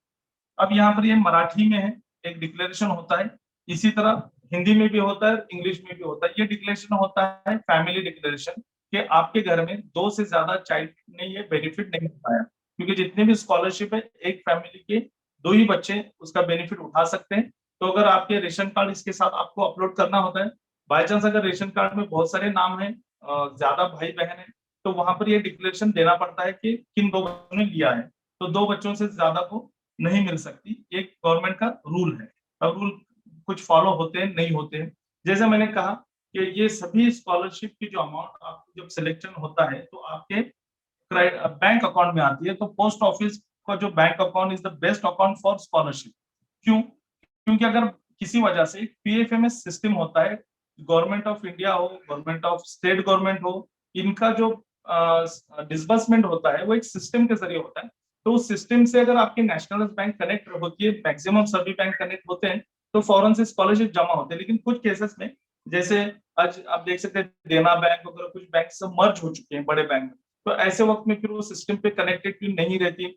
अब यहाँ पर ये मराठी में है, एक डिक्लेरेशन होता है, इसी तरह हिंदी में भी होता है, इंग्लिश में भी होता है। ये डिक्लेरेशन होता है फैमिली डिक्लेरेशन, कि आपके घर में 2 से ज्यादा चाइल्ड ने ये बेनिफिट नहीं उठाया, क्योंकि जितने भी स्कॉलरशिप है एक फैमिली के 2 ही बच्चे उसका बेनिफिट उठा सकते हैं। तो अगर आपके रेशन कार्ड इसके साथ आपको अपलोड करना होता है, बाई चांस अगर रेशन कार्ड में बहुत सारे नाम है, ज्यादा भाई बहन है, तो वहां पर ये डिक्लेरेशन देना पड़ता है कि किन 2 बच्चों ने लिया है। तो 2 बच्चों से ज्यादा को नहीं मिल सकती, एक गवर्नमेंट का रूल है। अब रूल कुछ फॉलो होते हैं, नहीं होते हैं। जैसे मैंने कहा कि ये सभी स्कॉलरशिप की जो अमाउंट आपको जब सिलेक्शन होता है तो आपके बैंक अकाउंट में आती है। तो पोस्ट ऑफिस का जो bank account is the best account for scholarship. क्यों? क्योंकि अगर किसी वजह से पीएफएमएस सिस्टम होता है, गवर्नमेंट ऑफ इंडिया हो, गवर्नमेंट ऑफ स्टेट गवर्नमेंट हो, इनका जो डिसबर्समेंट होता है वो एक सिस्टम के जरिए होता है। तो उस सिस्टम से अगर आपकी नेशनल बैंक कनेक्ट होती है, मैक्सिमम सभी बैंक कनेक्ट होते हैं, तो फौरन से स्कॉलरशिप जमा होते हैं। लेकिन कुछ केसेस में, जैसे आज आप देख सकते हैं देना बैंक वगैरह कुछ बैंक सब मर्ज हो चुके हैं बड़े बैंक में, तो ऐसे वक्त में फिर वो सिस्टम पे कनेक्टेड नहीं रहती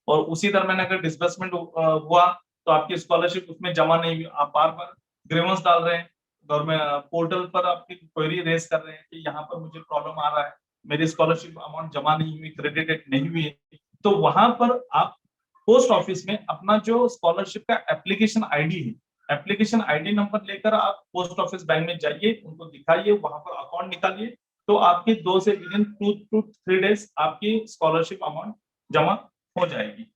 और उसी दरमियान अगर डिसबर्समेंट हुआ तो आपकी स्कॉलरशिप उसमें जमा नहीं हुई। आप बार बार ग्रीवेंस डाल रहे हैं, गवर्नमेंट पोर्टल पर आपकी क्वेरी रेज कर रहे हैं कि यहाँ पर मुझे प्रॉब्लम आ रहा है, मेरी स्कॉलरशिप अमाउंट जमा नहीं हुई, क्रेडिटेड नहीं हुई है। तो वहां पर आप पोस्ट ऑफिस में अपना जो स्कॉलरशिप का एप्लीकेशन आईडी है, एप्लीकेशन आईडी नंबर लेकर आप पोस्ट ऑफिस बैंक में जाइए, उनको दिखाइए, वहां पर अकाउंट निकालिए, तो आपकी 2 से विदिन 2 to 3 डेज आपकी स्कॉलरशिप अमाउंट जमा हो जाएगी।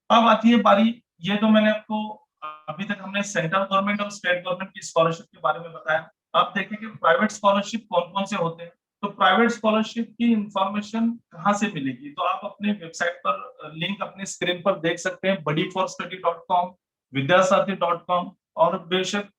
अब आती है बारी, ये तो मैंने आपको अभी तक हमने सेंट्रल गवर्नमेंट और स्टेट गवर्नमेंट की स्कॉलरशिप के बारे में बताया। आप देखें कि प्राइवेट स्कॉलरशिप कौन कौन से होते हैं। तो प्राइवेट स्कॉलरशिप की इंफॉर्मेशन कहाँ से मिलेगी, तो आप अपने वेबसाइट पर लिंक अपने स्क्रीन पर देख सकते हैं, buddyforstudy.com, विद्यासाथी.com और बेशक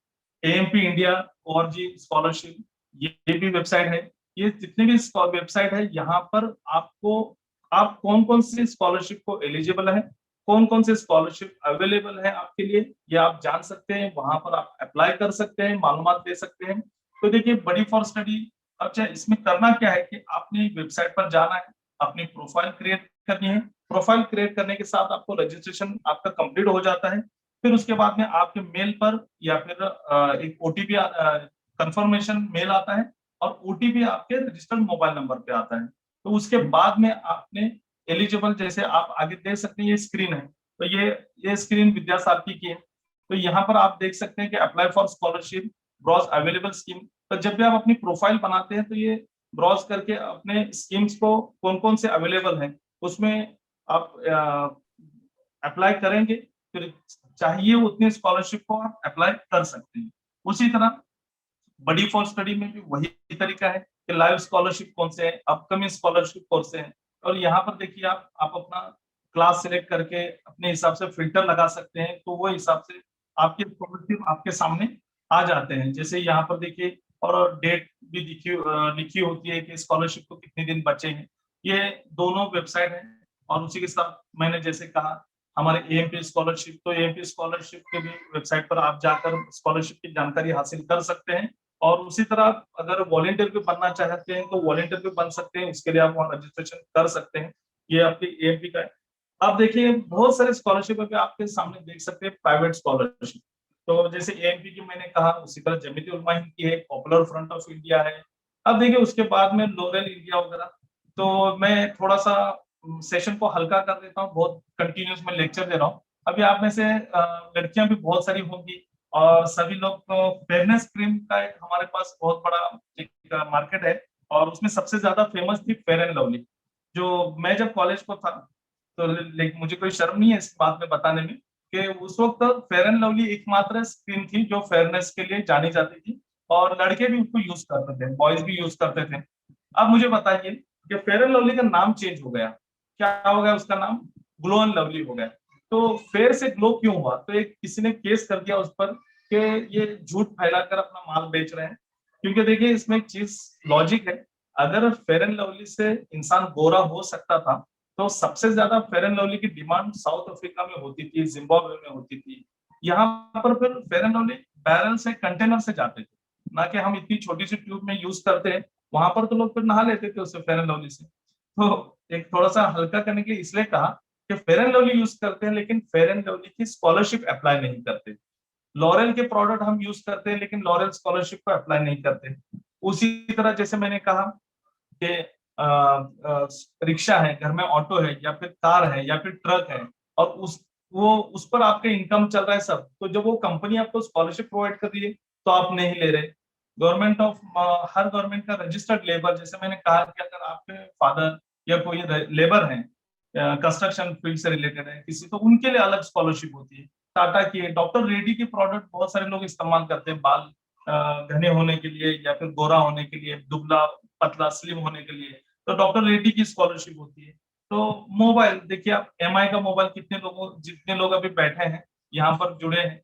एएमपी इंडिया ORG स्कॉलरशिप, ये भी वेबसाइट है। ये जितने भी वेबसाइट है, यहाँ पर आपको आप कौन कौन सी स्कॉलरशिप को एलिजिबल है, कौन कौन से स्कॉलरशिप अवेलेबल है आपके लिए, ये आप जान सकते हैं। वहां पर आप अप्लाई कर सकते हैं, मालूमात दे सकते हैं। तो देखिए बडी फॉर स्टडी, अच्छा इसमें करना क्या है कि आपने वेबसाइट पर जाना है, अपनी प्रोफाइल क्रिएट करनी है। प्रोफाइल क्रिएट करने के साथ आपको रजिस्ट्रेशन आपका कंप्लीट हो जाता है। फिर उसके बाद में आपके मेल पर या फिर एक ओटीपी कंफर्मेशन मेल आता है और ओटीपी आपके रजिस्टर्ड मोबाइल नंबर पे आता है। तो उसके बाद में आपने एलिजिबल, जैसे आप आगे देख सकते हैं ये स्क्रीन है, तो ये स्क्रीन विद्यासारथी की है। तो यहाँ पर आप देख सकते हैं कि apply for scholarship, browse available scheme. तो जब भी आप अपनी प्रोफाइल बनाते हैं तो ये ब्राउज करके अपने स्कीम्स को कौन कौन से अवेलेबल हैं उसमें आप अप्लाई करेंगे, फिर चाहिए उतनी स्कॉलरशिप को आप अप्लाई कर सकते हैं। उसी तरह बडी फॉर स्टडी में भी वही तरीका है कि लाइव स्कॉलरशिप कौन से है, अपकमिंग स्कॉलरशिप कौन से हैं। और यहाँ पर देखिए आप अपना क्लास सिलेक्ट करके अपने हिसाब से फिल्टर लगा सकते हैं, तो वो हिसाब से आपके स्कॉलरशिप आपके सामने आ जाते हैं। जैसे यहाँ पर देखिए और डेट भी लिखी होती है कि स्कॉलरशिप को कितने दिन बचे हैं। ये दोनों वेबसाइट है और उसी के साथ मैंने जैसे कहा हमारे एएमपी स्कॉलरशिप, तो एएमपी स्कॉलरशिप के भी वेबसाइट पर आप जाकर स्कॉलरशिप की जानकारी हासिल कर सकते हैं। और उसी तरह अगर वॉलंटियर भी बनना चाहते हैं तो वॉलंटियर भी बन सकते हैं, उसके लिए आप वहाँ रजिस्ट्रेशन कर सकते हैं। ये आपकी एएमपी का है। आप देखिए बहुत सारे स्कॉलरशिप अभी आपके सामने देख सकते हैं, प्राइवेट स्कॉलरशिप। तो जैसे एएमपी की मैंने कहा, उसी तरह जमीयत उलमा हिंद की है, पॉपुलर फ्रंट ऑफ इंडिया है। अब देखिए उसके बाद में लॉरेल इंडिया वगैरह। तो मैं थोड़ा सा सेशन को हल्का कर देता हूँ, बहुत कंटिन्यूस में लेक्चर दे रहा हूँ। अभी आप में से लड़कियां भी बहुत सारी होंगी और सभी लोग तो फेयरनेस क्रीम का एक हमारे पास बहुत बड़ा एक मार्केट है और उसमें सबसे ज्यादा फेमस थी फेयर एंड लवली। जो मैं जब कॉलेज को था तो लेकिन मुझे कोई शर्म नहीं है इस बात में बताने में कि उस वक्त फेयर एंड लवली एकमात्र क्रीम थी जो फेयरनेस के लिए जानी जाती थी और लड़के भी उसको यूज करते थे, बॉयज भी यूज करते थे। अब मुझे बताइए कि फेयर एंड लवली का नाम चेंज हो गया, क्या हो गया, उसका नाम ग्लो एंड लवली हो गया। तो फेयर से ग्लो क्यों हुआ, तो एक किसी ने केस कर दिया उस पर कि ये झूठ फैलाकर अपना माल बेच रहे हैं। क्योंकि देखिए इसमें एक चीज लॉजिक है, अगर फेयर एंड लवली से इंसान गोरा हो सकता था तो सबसे ज्यादा फेयर एंड लवली की डिमांड साउथ अफ्रीका में होती थी, जिम्बाब्वे में होती थी। यहाँ पर फिर फेयर एंड लवली बैरल से, कंटेनर से जाते थे, ना कि हम इतनी छोटी सी ट्यूब में यूज करते हैं। वहां पर तो लोग फिर नहा लेते थे उससे, फेयर एंड लवली से। तो एक थोड़ा सा हल्का करने के लिए इसलिए कहा कि फेयर एंड लवली यूज करते हैं लेकिन फेयर एंड लवली की स्कॉलरशिप अप्लाई नहीं करते। लॉरेल के प्रोडक्ट हम यूज करते हैं लेकिन लॉरेल स्कॉलरशिप को अप्लाई नहीं करते। उसी तरह जैसे मैंने कहा कि रिक्शा है, घर में ऑटो है या फिर कार है या फिर ट्रक है और उस पर आपका इनकम चल रहा है सब, तो जब वो कंपनी आपको स्कॉलरशिप प्रोवाइड कर रही है तो आप नहीं ले रहे। गवर्नमेंट ऑफ हर गवर्नमेंट का रजिस्टर्ड लेबर, जैसे मैंने कहा कि अगर आपके फादर या कोई लेबर है कंस्ट्रक्शन फील्ड से रिलेटेड है किसी, तो उनके लिए अलग स्कॉलरशिप होती है। टाटा की, डॉक्टर रेड्डी की प्रोडक्ट बहुत सारे लोग इस्तेमाल करते हैं बाल घने होने के लिए या फिर गोरा होने के लिए, दुबला पतला स्लिम होने के लिए, तो डॉक्टर रेड्डी की स्कॉलरशिप होती है। तो मोबाइल देखिए आप, एमआई का मोबाइल कितने लोगों, जितने लोग अभी बैठे हैं यहाँ पर जुड़े हैं,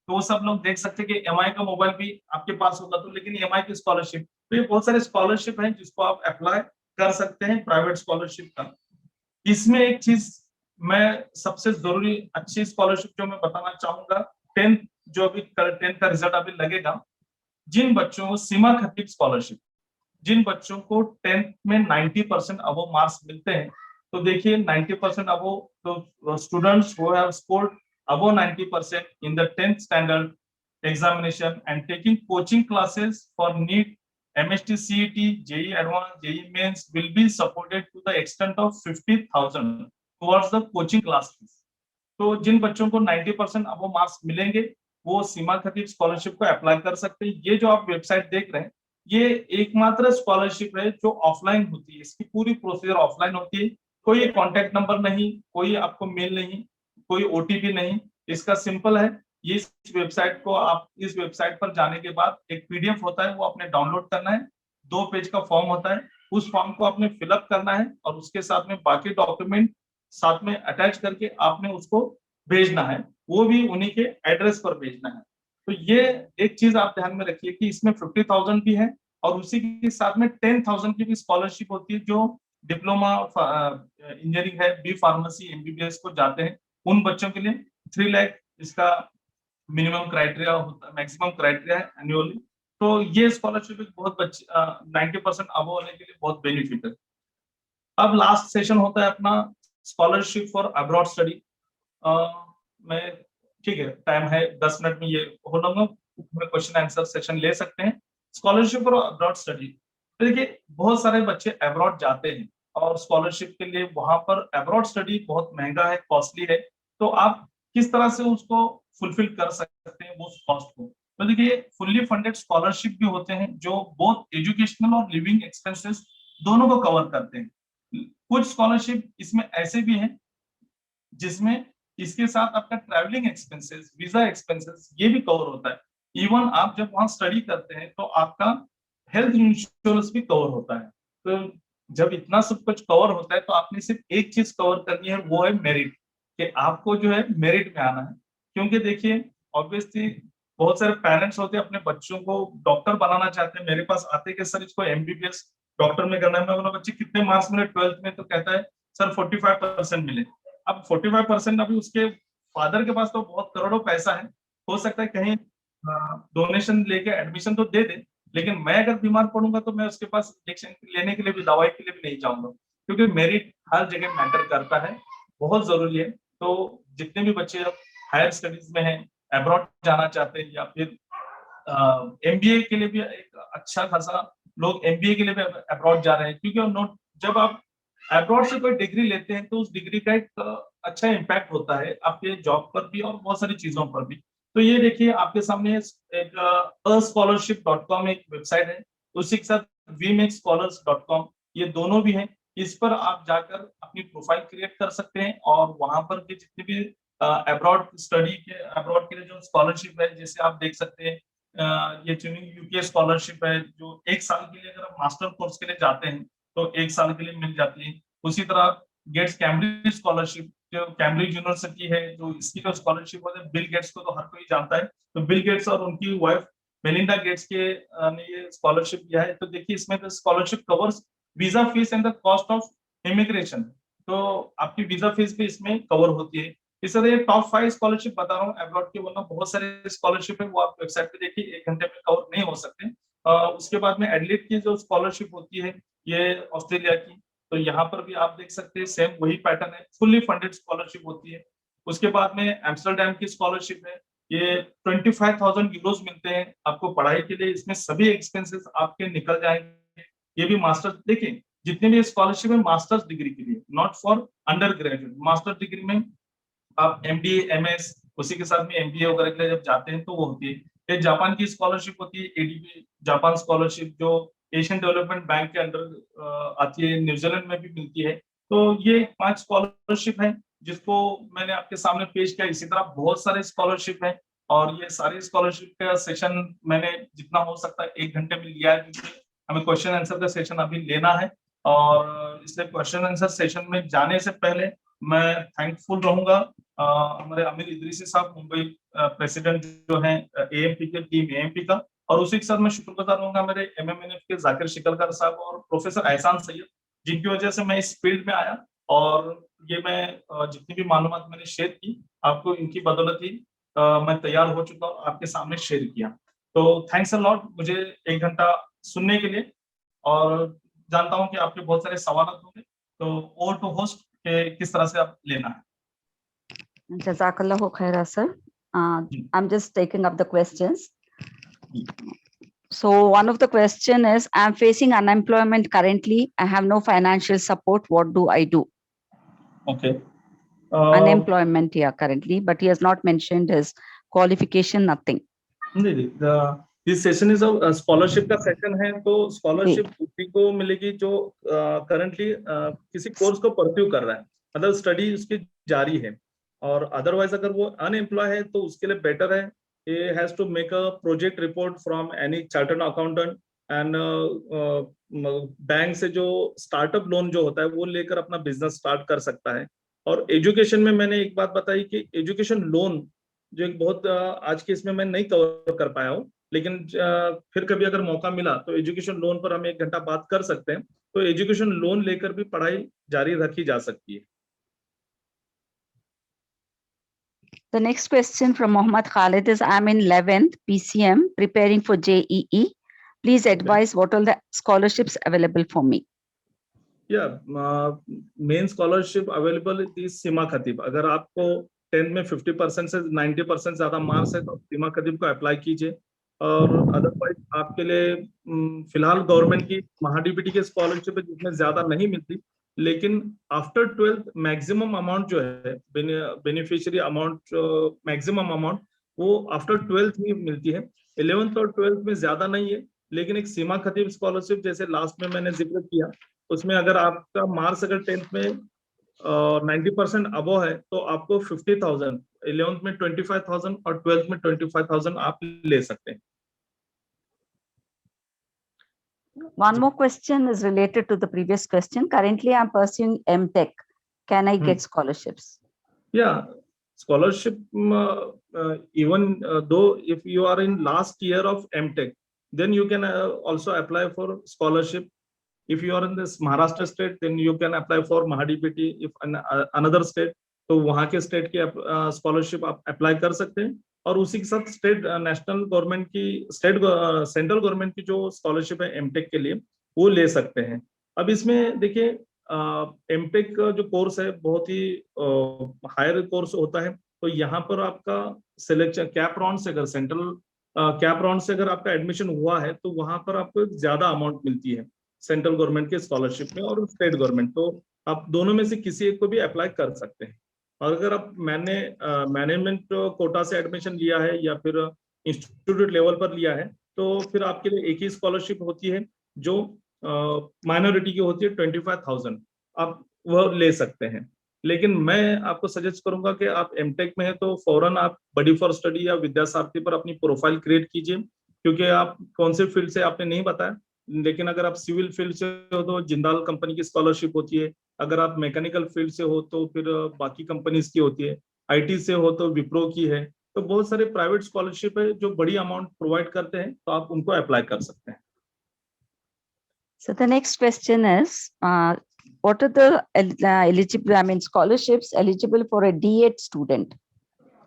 तो वो सब लोग देख सकते हैं कि एमआई का मोबाइल भी आपके पास होगा, तो लेकिन एमआई की स्कॉलरशिप, तो ये बहुत सारे स्कॉलरशिप हैं जिसको आप अप्लाई कर सकते हैं प्राइवेट स्कॉलरशिप का। इसमें एक चीज मैं सबसे जरूरी अच्छी स्कॉलरशिप जो मैं बताना चाहूंगा, 10th जो अभी 10th का रिजल्ट अभी लगेगा, जिन बच्चों को सीमा खतीब स्कॉलरशिप, जिन बच्चों को 10th में 90% अबव मार्क्स मिलते हैं, तो देखिए 90% अबव, तो students who have scored above 90% in the 10th standard examination and taking coaching classes for NEET, MST, CET, JEE Advanced, JEE Mains will be supported to the extent of 50,000 towards the coaching class fees. तो जिन बच्चों को 90% अब वो मार्क्स मिलेंगे, वो सीमा खतीब स्कॉलरशिप को अप्लाई कर सकते हैं। ये जो आप वेबसाइट देख रहे हैं, ये एकमात्र स्कॉलरशिप है जो ऑफलाइन होती है। इसकी पूरी प्रोसीजर ऑफलाइन होती है, कोई कॉन्टेक्ट नंबर नहीं, कोई आपको मेल नहीं, कोई ओटीपी नहीं। इसका सिंपल है, इस वेबसाइट को आप, इस वेबसाइट पर जाने के बाद एक पीडीएफ होता है, वो आपने डाउनलोड करना है, 2 पेज का फॉर्म होता है, उस फॉर्म को आपने फिलअप करना है और उसके साथ में बाकी डॉक्यूमेंट साथ में अटैच करके आपने उसको भेजना है, वो भी उन्हीं के एड्रेस पर भेजना है। तो ये एक चीज आप ध्यान में रखिए कि इसमें 50,000 भी है और उसी के साथ में 10,000 की भी स्कॉलरशिप होती है, जो डिप्लोमा इंजीनियरिंग है, बी फार्मेसी, एमबीबीएस को जाते हैं, उन बच्चों के लिए 3 लाख इसका मिनिमम क्राइटेरिया होता है, मैक्सिमम क्राइटेरिया है एनुअली। तो ये स्कॉलरशिप बहुत बच्चे 90% अबव होने के लिए बहुत बेनिफिट है। अब लास्ट सेशन होता है अपना स्कॉलरशिप फॉर अब्रॉड स्टडी। मैं ठीक है, टाइम है 10 मिनट में ये हो लूंगा, क्वेश्चन आंसर सेशन ले सकते हैं। स्कॉलरशिप फॉर अब्रॉड स्टडी, देखिए बहुत सारे बच्चे अब्रॉड जाते हैं और स्कॉलरशिप के लिए वहां पर अब्रॉड स्टडी बहुत महंगा है, कॉस्टली है, तो आप किस तरह से उसको फुलफिल कर सकते हैं वो कॉस्ट को। तो देखिए फुल्ली फंडेड स्कॉलरशिप भी होते हैं जो बोथ एजुकेशनल और लिविंग एक्सपेंसेस दोनों को कवर करते हैं। कुछ स्कॉलरशिप इसमें ऐसे भी हैं जिसमें इसके साथ आपका ट्रैवलिंग एक्सपेंसेस, वीजा एक्सपेंसेस, ये भी कवर होता है। इवन आप जब वहां स्टडी करते हैं तो आपका हेल्थ इंश्योरेंस भी कवर होता है। तो जब इतना सब कुछ कवर होता है तो आपने सिर्फ एक चीज कवर करनी है, वो है मेरिट, कि आपको जो है मेरिट में आना है। क्योंकि देखिए ऑब्वियसली बहुत सारे पेरेंट्स होते हैं अपने बच्चों को डॉक्टर बनाना चाहते हैं, मेरे पास आते हैं कि सर इसको एमबीबीएस डॉक्टर में करना है। मैं बोला बच्चे कितने मार्क्स मिले 12th में, तो कहता है सर 45% मिले। अब 45%, अभी उसके फादर के पास तो बहुत करोड़ों पैसा है, हो सकता है कहीं डोनेशन लेके एडमिशन तो दे दे, लेकिन मैं अगर बीमार पड़ूंगा तो मैं उसके पास इंजेक्शन लेने के लिए भी, दवाई के लिए भी नहीं जाऊंगा, क्योंकि मेरिट हर जगह मैटर करता है, बहुत जरूरी है। तो जितने भी बच्चे हायर स्टडीज में हैं, अब्रॉड जाना चाहते हैं, या फिर एमबीए के लिए भी एक अच्छा खासा लोग एमबीए के लिए भी अब्रॉड जा रहे हैं, क्योंकि जब आप अब्रॉड से कोई डिग्री लेते हैं तो उस डिग्री का एक अच्छा इम्पैक्ट होता है आपके जॉब पर भी और बहुत सारी चीजों पर भी। तो ये देखिए आपके सामने एक ascholarship.com एक वेबसाइट है, उसी के साथ vmakesscholars.com, ये दोनों भी हैं। इस पर आप जाकर अपनी प्रोफाइल क्रिएट कर सकते हैं और वहां पर भी जितने भी अब्रॉड के लिए जो स्कॉलरशिप है, जैसे आप देख सकते हैं ये ट्रेनिंग यूके स्कॉलरशिप है, जो 1 साल के लिए अगर आप मास्टर कोर्स के लिए जाते हैं तो 1 साल के लिए मिल जाती है। उसी तरह गेट्स कैम्ब्रिज स्कॉलरशिप, जो कैम्ब्रिज यूनिवर्सिटी है, जो इसकी जो स्कॉलरशिप होती है, बिल गेट्स को तो हर कोई जानता है, तो बिल गेट्स और उनकी वाइफ मेलिंडा गेट्स के ने ये स्कॉलरशिप दिया है। तो देखिए इसमें तो scholarship covers visa fees and the cost of immigration, तो आपकी वीजा फीस भी इसमें कवर होती है। इस तरह ये टॉप 5 स्कॉलरशिप बता रहा हूँ अब्रॉड के, वरना बहुत सारे स्कॉलरशिप है वो आप वेबसाइट पे देखिए, 1 घंटे में कवर नहीं हो सकते। उसके बाद में एडलेट की जो स्कॉलरशिप होती है, ये ऑस्ट्रेलिया की, तो यहाँ पर भी आप देख सकते हैं सेम वही पैटर्न है, फुल्ली फंडेड स्कॉलरशिप होती है। उसके बाद में एम्स्टरडैम की स्कॉलरशिप है, ये 25,000 यूरोज मिलते हैं आपको पढ़ाई के लिए, इसमें सभी एक्सपेंसेस आपके निकल जाएंगे। ये भी मास्टर्स, देखिए जितने भी स्कॉलरशिप है मास्टर्स डिग्री के लिए, not for under graduate. Masters degree में आप एमबीए, एमएस, उसी के साथ में एमबीए वगैरह के लिए जब जाते हैं तो वो होती है। एक जापान की स्कॉलरशिप होती है एडीबी जापान स्कॉलरशिप, जो एशियन डेवलपमेंट बैंक के अंडर आती है, न्यूजीलैंड में भी मिलती है। तो ये 5 स्कॉलरशिप है जिसको मैंने आपके सामने पेश किया। इसी तरह बहुत सारे स्कॉलरशिप है और ये सारी स्कॉलरशिप का सेशन मैंने जितना हो सकता है 1 घंटे में लिया है, क्योंकि हमें क्वेश्चन आंसर का सेशन अभी लेना है। और इसलिए क्वेश्चन आंसर सेशन में जाने से पहले मैं थैंकफुल रहूंगा हमारे आमिर इदरीसी साहब, मुंबई प्रेसिडेंट जो है एएमपी के टीम एएमपी का, और उसी के साथ मैं शुक्रगुजार रहूंगा मेरे एमएमएनएफ के जाकिर शिकलकर साहब और प्रोफेसर एहसान सैयद, जिनकी वजह से मैं इस फील्ड में आया। और ये मैं जितनी भी मालूमात मैंने शेयर की आपको, इनकी बदौलत ही मैं तैयार हो चुका हूँ, आपके सामने शेयर किया। तो थैंक्स अ लॉट मुझे 1 घंटा सुनने के लिए। और जानता हूँ कि आपके बहुत सारे सवाल होंगे, तो ओवर टू होस्ट के किस तरह से आप लेना है। Jazakallahu khaira, sir. I'm just taking up the questions. So one of the question is, I'm facing unemployment currently. I have no financial support. What do I do? Okay. Unemployment here currently, but he has not mentioned his qualification, nothing. नहीं, दिस सेशन इज स्कॉलरशिप का सेशन है, तो स्कॉलरशिप उसी को मिलेगी जो करंटली किसी कोर्स को परस्यू कर रहा है, मतलब स्टडी उसकी जारी है। और अदरवाइज अगर वो अनएम्प्लॉय है तो उसके लिए बेटर है, he has to make a project report from any chartered accountant and bank से जो स्टार्टअप लोन जो होता है वो लेकर अपना बिजनेस स्टार्ट कर सकता है। और एजुकेशन में मैंने एक बात बताई कि एजुकेशन लोन जो एक बहुत आज के इसमें मैं नहीं कवर कर पाया हूँ, लेकिन फिर कभी अगर मौका मिला तो एजुकेशन लोन पर हम 1 घंटा बात कर सकते हैं। तो एजुकेशन लोन लेकर भी पढ़ाई जारी रखी जा सकती है। The next question from Mohammad Khalid is, I'm in 11th PCM preparing for JEE. Please advise what are the scholarships available for me? Main scholarship available is Seema Khatib. अगर आपको 10th में 50% से 90% ज्यादा मार्क्स है तो सीमा खतीब को अप्लाई कीजिए। और अदरवाइज आपके लिए फिलहाल गवर्नमेंट की महाडीबीटी के स्कॉलरशिप है जिसमें ज्यादा नहीं मिलती, लेकिन आफ्टर 12th मैक्सिमम अमाउंट जो है बेनिफिशियरी अमाउंट मैक्सिमम अमाउंट वो आफ्टर 12th ही मिलती है। 11th और 12th में ज्यादा नहीं है, लेकिन एक सीमा खतीब स्कॉलरशिप जैसे लास्ट में मैंने जिक्र किया, उसमें अगर आपका मार्क्स अगर 10th में 90% अबो है तो आपको 50,000, 11th में 25,000 और 12th में 25,000 आप ले सकते हैं। One more question is related to the previous question. Currently, I'm pursuing MTech. Can I get scholarships? Yeah, scholarship. Even though if you are in last year of MTech, then you can also apply for scholarship. If you are in this Maharashtra state, then you can apply for MahaDBT. If another state, तो वहाँ के स्टेट की स्कॉलरशिप आप अप्लाई कर सकते हैं। और उसी के साथ स्टेट नेशनल गवर्नमेंट की सेंट्रल गवर्नमेंट की जो स्कॉलरशिप है एमटेक के लिए वो ले सकते हैं। अब इसमें देखिए एमटेक का जो कोर्स है बहुत ही हायर कोर्स होता है, तो यहाँ पर आपका सिलेक्शन कैप राउंड से अगर सेंट्रल कैप राउंड से अगर आपका एडमिशन हुआ है तो वहां पर आपको ज्यादा अमाउंट मिलती है सेंट्रल गवर्नमेंट के स्कॉलरशिप में और स्टेट गवर्नमेंट, तो आप दोनों में से किसी एक को भी अप्लाई कर सकते हैं। और अगर आप मैनेजमेंट कोटा से एडमिशन लिया है या फिर इंस्टीट्यूट लेवल पर लिया है तो फिर आपके लिए एक ही स्कॉलरशिप होती है जो माइनॉरिटी की होती है 25,000, आप वह ले सकते हैं। लेकिन मैं आपको सजेस्ट करूंगा कि आप एमटेक में है तो फौरन आप बडी फॉर स्टडी या विद्यासारथी पर अपनी प्रोफाइल क्रिएट कीजिए, क्योंकि आप कौन से फील्ड से आपने नहीं बताया, लेकिन अगर आप सिविल फील्ड से हो तो जिंदाल कंपनी की स्कॉलरशिप होती है, अगर आप मैकेनिकल फील्ड से हो तो फिर बाकी कंपनीज की होती है, आईटी से हो तो विप्रो की है, तो बहुत सारे प्राइवेट स्कॉलरशिप है जो बड़ी अमाउंट प्रोवाइड करते हैं, तो आप उनको अप्लाई कर सकते हैं। So the next question is, what are the eligible, scholarships eligible for a D.Ed student,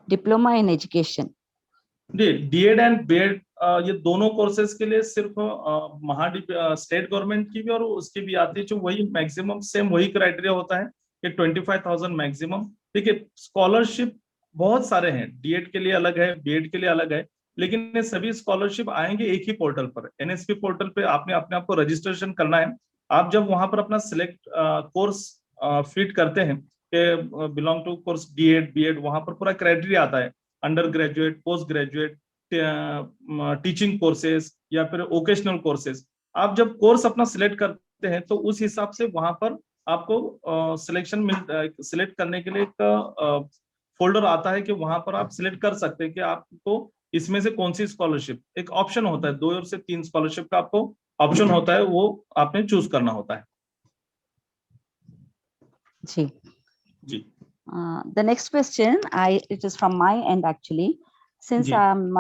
diploma in education? D.Ed and B.Ed ये दोनों कोर्सेज के लिए सिर्फ स्टेट गवर्नमेंट की भी और उसकी भी आती है, जो वही मैक्सिमम सेम वही क्राइटेरिया होता है कि 25,000 मैक्सिमम। देखिए स्कॉलरशिप बहुत सारे हैं, D.Ed के लिए अलग है, B.Ed के लिए अलग है, लेकिन ये सभी स्कॉलरशिप आएंगे एक ही पोर्टल पर, एनएसपी पोर्टल पे आपने अपने आप को रजिस्ट्रेशन करना है। आप जब वहां पर अपना सिलेक्ट कोर्स फिट करते हैं कि belong to course D.Ed, B.Ed, वहां पर पूरा क्राइटेरिया आता है, under graduate, post graduate, teaching courses या फिर वोकेशनल कोर्सेज। आप जब कोर्स अपना सिलेक्ट करते हैं तो उस हिसाब से वहां पर आपको सिलेक्शन सिलेक्ट करने के लिए एक फोल्डर आता है कि वहां पर आप सिलेक्ट कर सकते हैं कि आपको इसमें से कौन सी स्कॉलरशिप, एक ऑप्शन होता है 2 से 3 स्कॉलरशिप का आपको ऑप्शन होता है, वो आपने चूज करना होता है। जी। जी The next question, it is from my end actually. Since ji I'm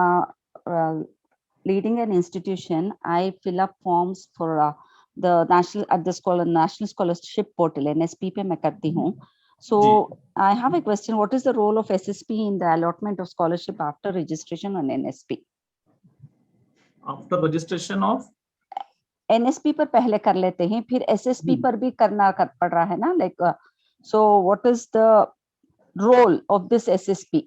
leading an institution, I fill up forms for the national scholarship portal NSP पे मैं करती हूँ. So I have a question. What is the role of SSP in the allotment of scholarship after registration on NSP? After registration of NSP पर पहले कर लेते हैं, फिर SSP पर भी करना पड़ रहा है ना, like so what is the role of this SSP?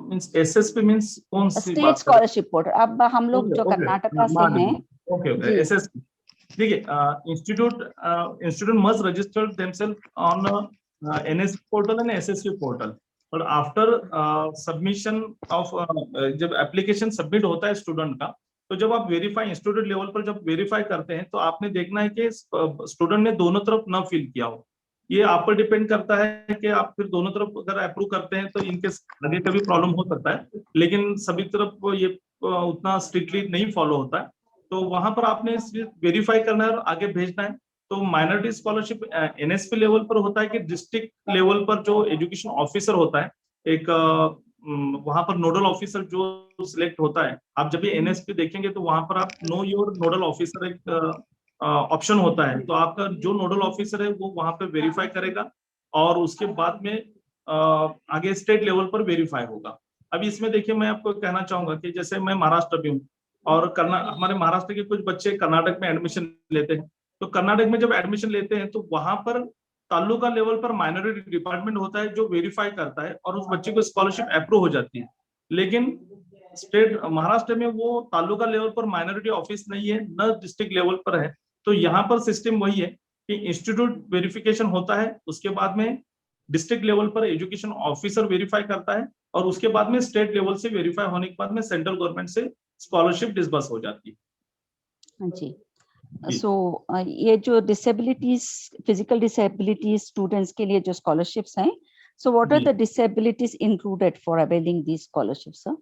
Means SSP means कौन सी स्टेट बात कर स्कॉलरशिप पोर्टल. अब हम लोग जो ओके कर्नाटका से हैं, ओके ओके जी. एसएसपी। देखिए institute must register themselves on NSP portal and SSP portal, और आफ्टर सबमिशन ऑफ जब एप्लीकेशन सबमिट होता है स्टूडेंट का, तो जब आप वेरीफाई इंस्टीट्यूट लेवल पर जब वेरीफाई करते हैं तो आपने देखना है कि स्टूडेंट ने दोनों तरफ ना फिल किया हो। ये आप पर डिपेंड करता है कि आप फिर दोनों तरफ अगर अप्रूव करते हैं तो इनके आगे कभी प्रॉब्लम हो सकता है, लेकिन सभी तरफ ये उतना स्ट्रिक्टली नहीं फॉलो होता है। तो वहां पर आपने वेरीफाई करना है और आगे भेजना है। तो माइनॉरिटी स्कॉलरशिप एनएसपी लेवल पर होता है कि डिस्ट्रिक्ट लेवल पर जो एजुकेशन ऑफिसर होता है, एक वहां पर नोडल ऑफिसर जो सिलेक्ट होता है, आप जब भी एनएसपी देखेंगे तो वहां पर आप नो योर नोडल ऑफिसर एक ऑप्शन होता है, तो आपका जो नोडल ऑफिसर है वो वहां पे वेरीफाई करेगा और उसके बाद में आगे स्टेट लेवल पर वेरीफाई होगा। अभी इसमें देखिए मैं आपको कहना चाहूंगा कि जैसे मैं महाराष्ट्र में हूँ और हमारे महाराष्ट्र के कुछ बच्चे कर्नाटक में एडमिशन लेते हैं, तो कर्नाटक में जब एडमिशन लेते हैं तो वहां पर तालुका लेवल पर माइनॉरिटी डिपार्टमेंट होता है जो वेरीफाई करता है और उस बच्चे को स्कॉलरशिप अप्रूव हो जाती है। लेकिन स्टेट महाराष्ट्र में वो तालुका लेवल पर माइनॉरिटी ऑफिस नहीं है, न डिस्ट्रिक्ट लेवल पर है। तो यहाँ पर सिस्टम वही है कि इंस्टीट्यूट वेरिफिकेशन होता है, उसके बाद में डिस्ट्रिक्ट लेवल पर एजुकेशन ऑफिसर वेरीफाई करता है और उसके बाद में स्टेट लेवल से वेरीफाई होने के बाद में सेंट्रल गवर्नमेंट से स्कॉलरशिप डिसबर्स हो जाती है। जी. So ये जो डिसेबिलिटीज, फिजिकल डिसेबिलिटीज स्टूडेंट्स के लिए जो स्कॉलरशिप्स हैं, so what are the disabilities included for availing these scholarships, sir?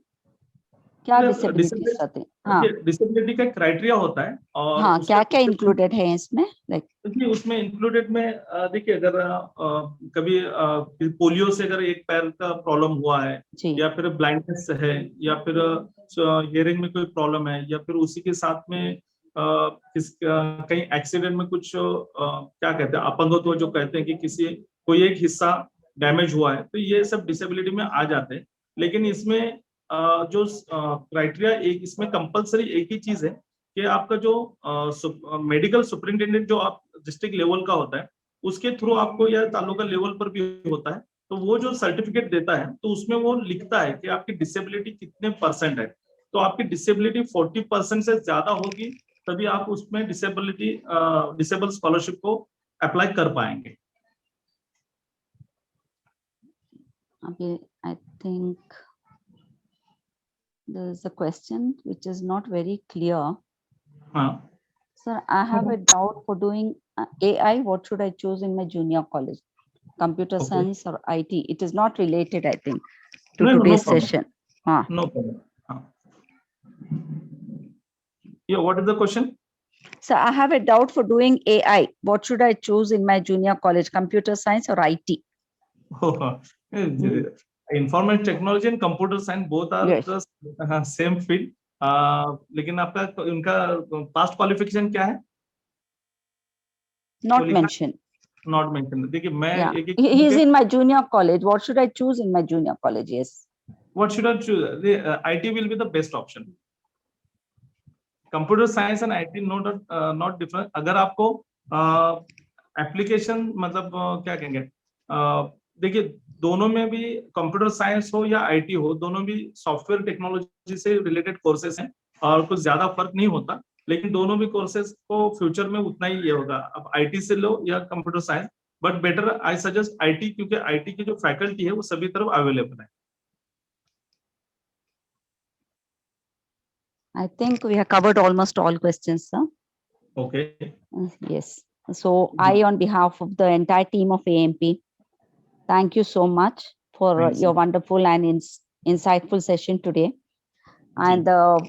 क्या डिसेबिलिटीज आते हैं? हाँ, डिसेबिलिटी का क्राइटेरिया होता है और हाँ, क्या क्या इंक्लूडेड है इसमें, लाइक देखिए उसमें इंक्लूडेड में देखिए अगर कभी पोलियो से अगर एक पैर का प्रॉब्लम हुआ है जी. या फिर ब्लाइंडनेस है या फिर हियरिंग में कोई प्रॉब्लम है या फिर उसी के साथ में कहीं एक्सीडेंट में कुछ क्या कहते हैं अपंगत्व जो कहते हैं कि किसी कोई एक हिस्सा डैमेज हुआ है, तो ये सब डिसेबिलिटी में आ जाते हैं। लेकिन इसमें जो क्राइटेरिया एक इसमें कंपलसरी एक ही चीज है कि आपका जो मेडिकल सुपरिंटेंडेंट जो आप डिस्ट्रिक्ट लेवल का होता है उसके थ्रू आपको या तालुका लेवल पर भी होता है, तो वो जो सर्टिफिकेट देता है तो उसमें वो लिखता है कि आपकी डिसेबिलिटी कितने परसेंट है। तो आपकी डिसेबिलिटी 40% से ज्यादा होगी तभी आप उसमें डिसेबल स्कॉलरशिप को अप्लाई कर पाएंगे। अभी I think there is a question which is not very clear. हाँ Sir, I have a doubt for doing AI. What should I choose in my junior college? Computer science or IT? It is not related, I think, to today's session. No problem. Yeah, what is the question? So I have a doubt for doing AI. What should I choose in my junior college? Computer science or IT? Information technology and computer science both are Yes. the same field. लेकिन आपका उनका पास्ट क्वालिफिकेशन क्या है? Not mentioned. Not mentioned. देखिए मैं he is in my junior college. What should I choose in my junior college? Yes. What should I choose? The IT will be the best option. Computer science and IT not different. अगर आपको एप्लीकेशन मतलब क्या कहेंगे, देखिए दोनों में भी कंप्यूटर साइंस हो या आईटी हो, दोनों भी सॉफ्टवेयर टेक्नोलॉजी से रिलेटेड कोर्सेज हैं और कुछ ज्यादा फर्क नहीं होता, लेकिन दोनों भी कोर्सेज को फ्यूचर में उतना ही ये होगा, अब आईटी से लो या computer science, but better I suggest IT क्योंकि आईटी की जो फैकल्टी है वो सभी तरफ अवेलेबल है। I think we have covered almost all questions, sir. Okay. Yes. So I, on behalf of the entire team of AMP, thank you so much for Thanks. your wonderful and insightful session today. And the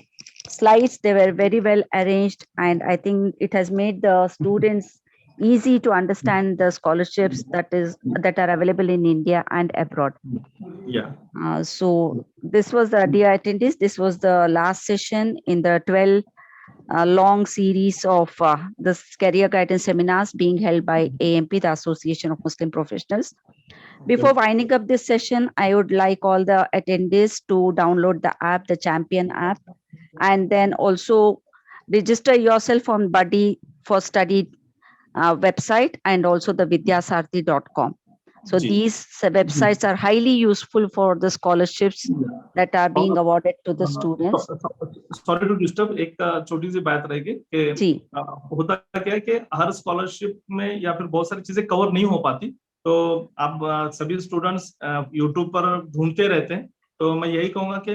slides, they were very well arranged, and I think it has made the students easy to understand the scholarships that are available in India and abroad. Yeah. So this was the dear attendees. This was the last session in the 12 long series of this career guidance seminars being held by AMP, the Association of Muslim Professionals. Before winding up this session, I would like all the attendees to download the app, the Champion app, and then also register yourself on Buddy for Study website and also the vidyasarthi.com. So Ji. these websites are highly useful for the scholarships that are being awarded to the students. Sorry to disturb, एक छोटी सी बात रहेगी कि जी होता क्या है कि हर स्कॉलरशिप में या फिर बहुत सारी चीजें कवर नहीं हो पाती, तो आप सभी स्टूडेंट्स यूट्यूब पर ढूंढते रहते हैं, तो मैं यही कहूंगा कि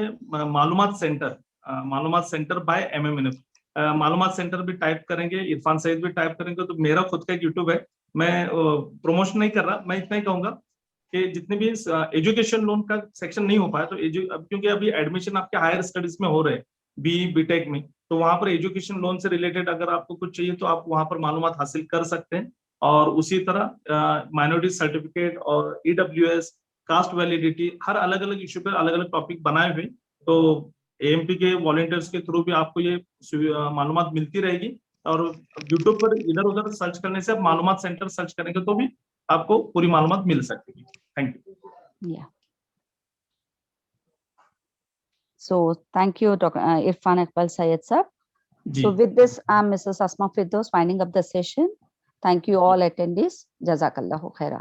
मालूमात सेंटर बाय MMNF, मालूमात सेंटर भी टाइप करेंगे, इरफान सईद भी टाइप करेंगे, तो मेरा खुद का एक यूट्यूब है, मैं प्रमोशन नहीं कर रहा, मैं इतना ही कहूंगा कि जितने भी एजुकेशन लोन का सेक्शन नहीं हो पाया, तो क्योंकि अभी एडमिशन आपके हायर स्टडीज में हो रहे हैं, BTech में, तो वहां पर एजुकेशन लोन से रिलेटेड अगर आपको कुछ चाहिए तो आप वहां पर मालूमात हासिल कर सकते हैं। और उसी तरह माइनॉरिटी सर्टिफिकेट और EWS, कास्ट वैलिडिटी, हर अलग अलग इश्यू पर अलग अलग टॉपिक बनाए हुए, तो AMP के वॉलंटियर्स के थ्रू भी आपको ये मालूमात मिलती रहेगी। और यूट्यूब पर इधर उधर सर्च करने से, मालूमात सेंटर सर्च करेंगे तो भी आपको पूरी मालूमात मिल सकती है। Thank you. Yeah. So thank you, Dr. Irfan Iqbal Syed sir. So with this, I'm Mrs. Asma Firdaus winding up the session. Thank you all attendees. Jazakallahu khaira.